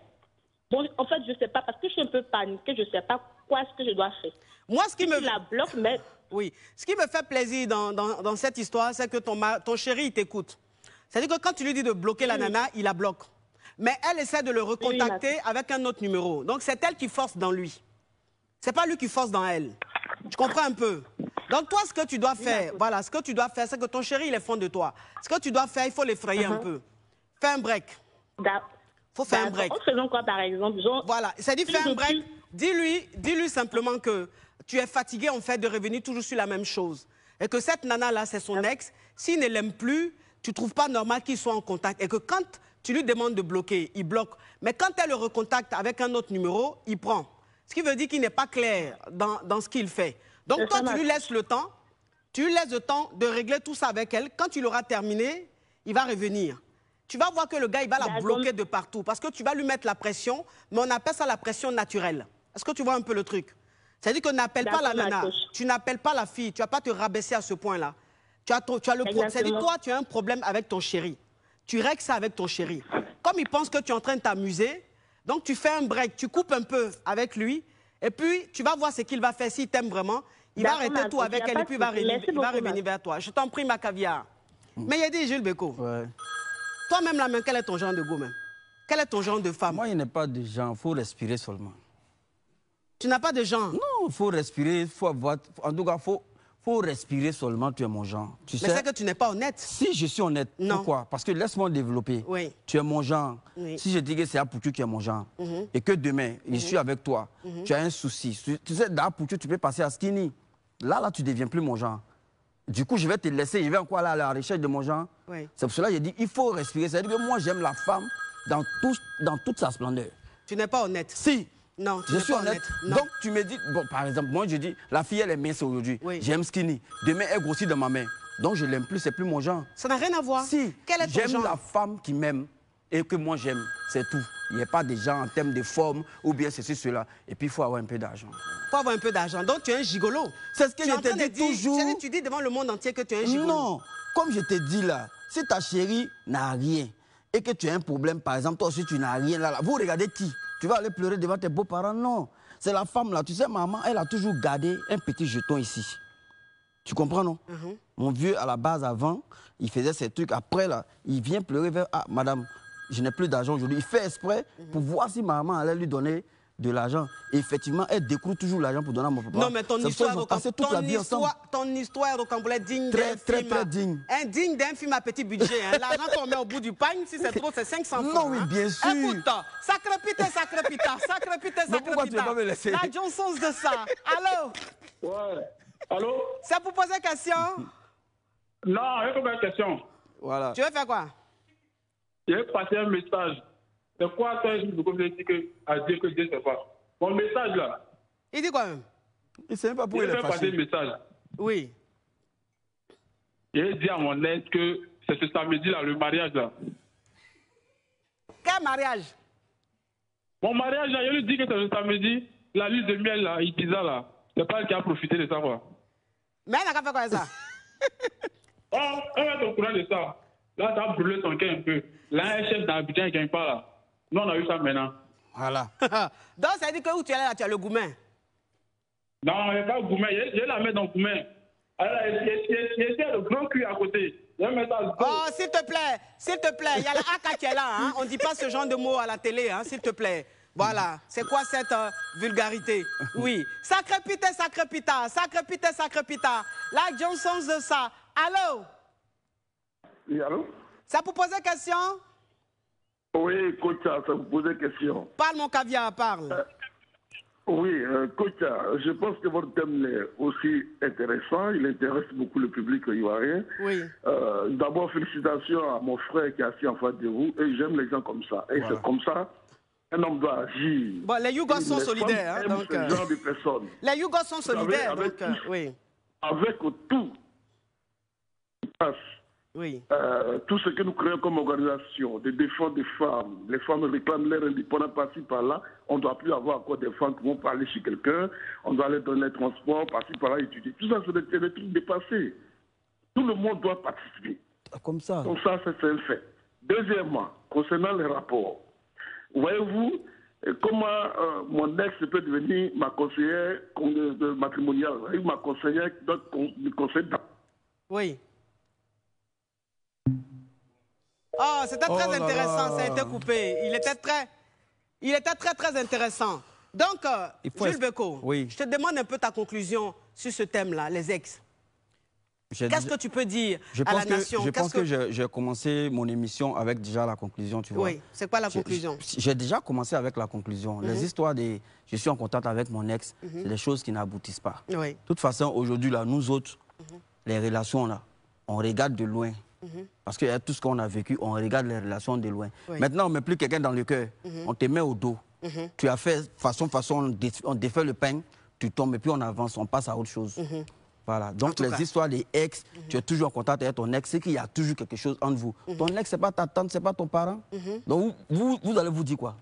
S5: Bon, en fait, je ne sais pas, parce que je suis un peu paniquée, je ne sais pas quoi est-ce que je dois faire.
S1: Moi, ce qui me...
S5: la bloque, mais...
S1: Oui. Ce qui me fait plaisir dans cette histoire, c'est que ton chéri, il t'écoute. C'est-à-dire que quand tu lui dis de bloquer la nana, il la bloque. mais elle essaie de le recontacter avec un autre numéro. Donc, c'est elle qui force dans lui. C'est pas lui qui force dans elle. Tu comprends un peu? Donc, toi, ce que tu dois faire, voilà, ce que tu dois faire, c'est que ton chéri, il est fond de toi. Ce que tu dois faire, il faut l'effrayer un peu. Fais un break. Faut faire un break.
S5: En faisant quoi, par exemple?
S1: Voilà, c'est-à-dire fais un break. Dis-lui simplement que tu es fatigué, en fait, de revenir toujours sur la même chose. Et que cette nana-là, c'est son ex. S'il ne l'aime plus, tu ne trouves pas normal qu'ils soient en contact. Et que quand tu lui demandes de bloquer, il bloque. Mais quand elle le recontacte avec un autre numéro, il prend. Ce qui veut dire qu'il n'est pas clair dans ce qu'il fait. Donc toi, tu lui laisses le temps. Tu lui laisses le temps de régler tout ça avec elle. Quand il aura terminé, il va revenir. Tu vas voir que le gars, il va la bloquer de partout. Parce que tu vas lui mettre la pression, mais on appelle ça la pression naturelle. Est-ce que tu vois un peu le truc? C'est-à-dire qu'on n'appelle pas la nana. Tu n'appelles pas la fille. Tu ne vas pas te rabaisser à ce point-là. C'est-à-dire toi, tu as un problème avec ton chéri. Tu règles ça avec ton chéri. Comme il pense que tu es en train de t'amuser, donc tu fais un break, tu coupes un peu avec lui, et puis tu vas voir ce qu'il va faire s'il t'aime vraiment. Il va arrêter tout avec elle et puis il va revenir vers toi. Je t'en prie, ma caviar. Mais il a dit, Jules Beko, toi-même, la main, quel est ton genre de goût même? Quel est ton genre de femme?
S2: Moi, il n'y a pas de genre, il faut respirer seulement.
S1: Tu n'as pas de genre?
S2: Non, il faut respirer, il faut avoir... En tout cas, il faut respirer seulement, tu es mon genre. Tu sais,
S1: mais c'est que tu n'es pas honnête.
S2: Si je suis honnête, pourquoi? Parce que laisse-moi développer.
S1: Oui.
S2: Tu es mon genre. Oui. Si je dis que c'est Apoutou qui est mon genre, et que demain, je suis avec toi, tu as un souci. Tu sais, d'Apoutou, tu peux passer à Skinny. Là, tu ne deviens plus mon genre. Du coup, je vais te laisser, je vais encore aller à la recherche de mon genre. Oui. C'est pour cela que j'ai dit, il faut respirer. C'est-à-dire que moi, j'aime la femme dans toute sa splendeur.
S1: Tu n'es pas honnête.
S2: Si.
S1: Non,
S2: je suis honnête. Donc, tu me dis, bon, par exemple, moi, je dis, la fille, elle est mince aujourd'hui. Oui. J'aime Skinny. Demain, elle grossit dans ma main. Donc, je ne l'aime plus, c'est plus mon genre.
S1: Ça n'a rien à voir.
S2: Si.
S1: Quel est ton genre?
S2: J'aime la femme qui m'aime et que moi, j'aime. C'est tout. Il n'y a pas de genre en termes de forme ou bien ceci, cela. Et puis, il faut avoir un peu d'argent. Il
S1: faut avoir un peu d'argent. Donc, tu es un gigolo.
S2: C'est ce que je te dis toujours.
S1: Tu dis devant le monde entier que tu es un gigolo.
S2: Non. Comme je te dis là, si ta chérie n'a rien et que tu as un problème, par exemple, toi aussi, tu n'as rien là, vous regardez qui? Tu vas aller pleurer devant tes beaux-parents? Non. C'est la femme là. Tu sais, maman, elle a toujours gardé un petit jeton ici. Tu comprends, non? Mon vieux, à la base, avant, il faisait ces trucs. Après, là, il vient pleurer vers... Ah, madame, je n'ai plus d'argent aujourd'hui. Il fait exprès pour voir si maman allait lui donner de l'argent. Et effectivement, elle découvre toujours l'argent pour donner à mon papa.
S1: Non, mais ton histoire au Cambodge digne d'un film.
S2: Très digne.
S1: Digne d'un film à petit budget. Hein. L'argent qu'on met au bout du pagne, si c'est trop, c'est 500 francs.
S2: Non, oui, bien sûr.
S1: Écoute, sacré pita.
S2: Mais pourquoi tu ne vas pas me laisser?
S1: La Johnson de ça. Allô?
S10: Ouais. Allô?
S1: C'est pour poser question?
S10: Non, il y a une question.
S2: Voilà.
S1: Tu veux faire quoi?
S10: Je vais passer un message. C'est quoi ça, je me dis à dire que Dieu sait pas. Mon message là.
S1: Il dit quoi même?
S2: Il ne sait même pas pourquoi il est fâché.
S10: Je vais passer un message.
S1: Oui.
S10: J'ai dit à mon ex que c'est ce samedi là, le mariage là.
S1: Quel mariage?
S10: Mon mariage là, je lui dis que c'est le samedi, la lune de miel là, Ibiza là. C'est pas elle qui a profité de ça quoi.
S1: Mais elle n'a qu'à faire quoi ça?
S10: Oh, elle va être au courant de ça. Là, ça a brûlé son cœur un peu. Là, un chef d'Abidjan, il ne gagne pas là. Nous, on a eu ça maintenant.
S2: Voilà.
S1: Donc, ça veut dire que où tu es là, tu as le Goumen?
S10: Non, il n'y a pas le Goumen. Je vais la mettre dans le Goumen. Alors, il y a le grand cul à côté.
S1: Oh, s'il te plaît. Il y a la AK qui est là. Hein? On ne dit pas ce genre de mots à la télé, hein, s'il te plaît. Voilà. C'est quoi cette vulgarité? Oui. Sacré pita. La Johnson de ça. Allô?
S11: Oui, allô?
S1: Ça pour poser question?
S11: Oui, coach, ça vous poser question.
S1: Parle, mon caviar, parle.
S11: Oui, coach, je pense que votre thème est aussi intéressant. Il intéresse beaucoup le public ivoirien.
S1: Oui.
S11: D'abord, félicitations à mon frère qui est assis en face de vous. Et j'aime les gens comme ça. Et c'est comme ça, un homme doit agir.
S1: Bon, les Yougos sont solidaires. Hein, donc,
S11: ce genre de personnes.
S1: Les Yougos sont solidaires.
S11: Avec
S1: donc, oui.
S11: Avec tout qui passe.
S1: Oui.
S11: Tout ce que nous créons comme organisation de défense des femmes, les femmes réclament leur indépendance par-ci par-là, on ne doit plus avoir encore des femmes qui vont parler chez quelqu'un, on doit aller donner le transport par-ci par-là, étudier. Tout ça, c'est des trucs dépassés. Tout le monde doit participer.
S2: Comme ça.
S11: Donc ça, c'est un fait. Deuxièmement, concernant les rapports, voyez-vous comment mon ex peut devenir ma conseillère matrimoniale, ma conseillère de conseil.
S1: Oui. Oh, c'était très intéressant, ça a été coupé. Il était très intéressant. Donc, Jules Beko, je te demande un peu ta conclusion sur ce thème-là, les ex. Qu'est-ce que tu peux dire à la nation?
S2: Je pense que j'ai commencé mon émission avec déjà la conclusion, tu vois.
S1: Oui, c'est quoi la conclusion?
S2: J'ai déjà commencé avec la conclusion. Les histoires de « je suis en contact avec mon ex », c'est des choses qui n'aboutissent pas. De toute façon, aujourd'hui, là, nous autres, les relations, là, on regarde de loin. Parce que tout ce qu'on a vécu, on regarde les relations de loin. Maintenant, on ne met plus quelqu'un dans le cœur. On te met au dos. Tu as fait façon, on défait le pain, tu tombes et puis on avance, on passe à autre chose. Voilà. Donc, les histoires des ex, tu es toujours en contact avec ton ex, c'est qu'il y a toujours quelque chose entre vous. Ton ex, ce n'est pas ta tante, ce n'est pas ton parent. Donc, vous allez vous dire quoi?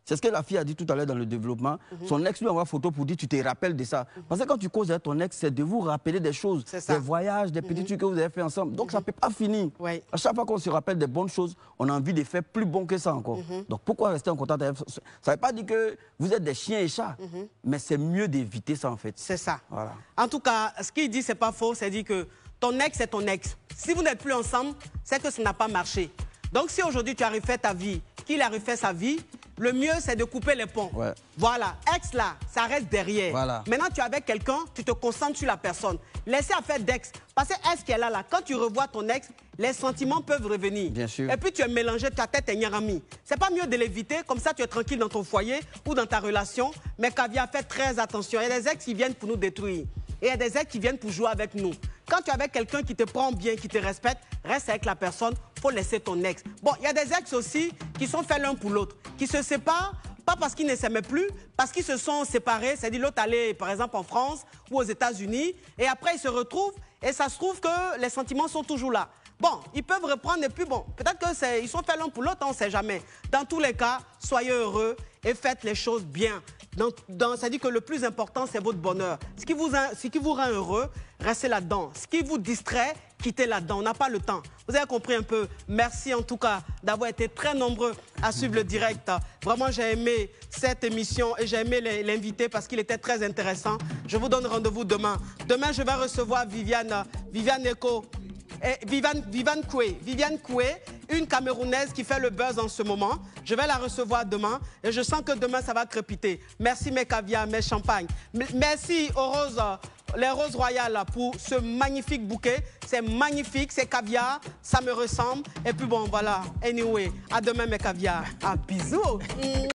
S2: C'est ce que la fille a dit tout à l'heure dans le développement. Son ex lui envoie photo pour dire tu te rappelles de ça. Parce que quand tu causes avec ton ex, c'est de vous rappeler des choses, des voyages, des petits trucs que vous avez fait ensemble. Donc ça ne peut pas finir. À chaque fois qu'on se rappelle des bonnes choses, on a envie de faire plus bon que ça encore. Donc pourquoi rester en contact avec... Ça ne veut pas dire que vous êtes des chiens et chats, mais c'est mieux d'éviter ça en fait.
S1: C'est ça.
S2: Voilà.
S1: En tout cas, ce qu'il dit, ce n'est pas faux. C'est dit que ton ex, c'est ton ex. Si vous n'êtes plus ensemble, c'est que ça n'a pas marché. Donc si aujourd'hui tu as refait ta vie, qu'il a refait sa vie, le mieux, c'est de couper les ponts. Voilà. Ex, là, ça reste derrière. Maintenant, tu es avec quelqu'un, tu te concentres sur la personne. Laissez affaire d'ex. Parce que ex qui est là, quand tu revois ton ex, les sentiments peuvent revenir.
S2: Bien sûr.
S1: Et puis, tu es mélangé, ta tête est nyarami. C'est pas mieux de l'éviter, comme ça, tu es tranquille dans ton foyer ou dans ta relation. Mais Kavia, fais très attention. Il y a des ex qui viennent pour nous détruire. Et il y a des ex qui viennent pour jouer avec nous. Quand tu es avec quelqu'un qui te prend bien, qui te respecte, reste avec la personne, il faut laisser ton ex. Bon, il y a des ex aussi qui sont faits l'un pour l'autre, qui se séparent, pas parce qu'ils ne s'aimaient plus, parce qu'ils se sont séparés, c'est-à-dire l'autre allait par exemple en France ou aux États-Unis, et après ils se retrouvent, et ça se trouve que les sentiments sont toujours là. Bon, ils peuvent reprendre, et puis bon, peut-être qu'ils sont faits l'un pour l'autre, on ne sait jamais. Dans tous les cas, soyez heureux et faites les choses bien. Ça dit que le plus important, c'est votre bonheur. Ce qui vous rend heureux, restez là-dedans. Ce qui vous distrait, quittez là-dedans. On n'a pas le temps. Vous avez compris un peu. Merci en tout cas d'avoir été très nombreux à suivre le direct. Vraiment, j'ai aimé cette émission et j'ai aimé l'inviter parce qu'il était très intéressant. Je vous donne rendez-vous demain. Demain, je vais recevoir Viviane Eko. Viviane Koué, une Camerounaise qui fait le buzz en ce moment. Je vais la recevoir demain et je sens que demain, ça va crépiter. Merci mes caviars, mes champagnes. Merci aux roses, les roses royales pour ce magnifique bouquet. C'est magnifique, c'est caviar, ça me ressemble. Et puis bon, voilà, anyway, à demain mes caviars. Ah, bisous.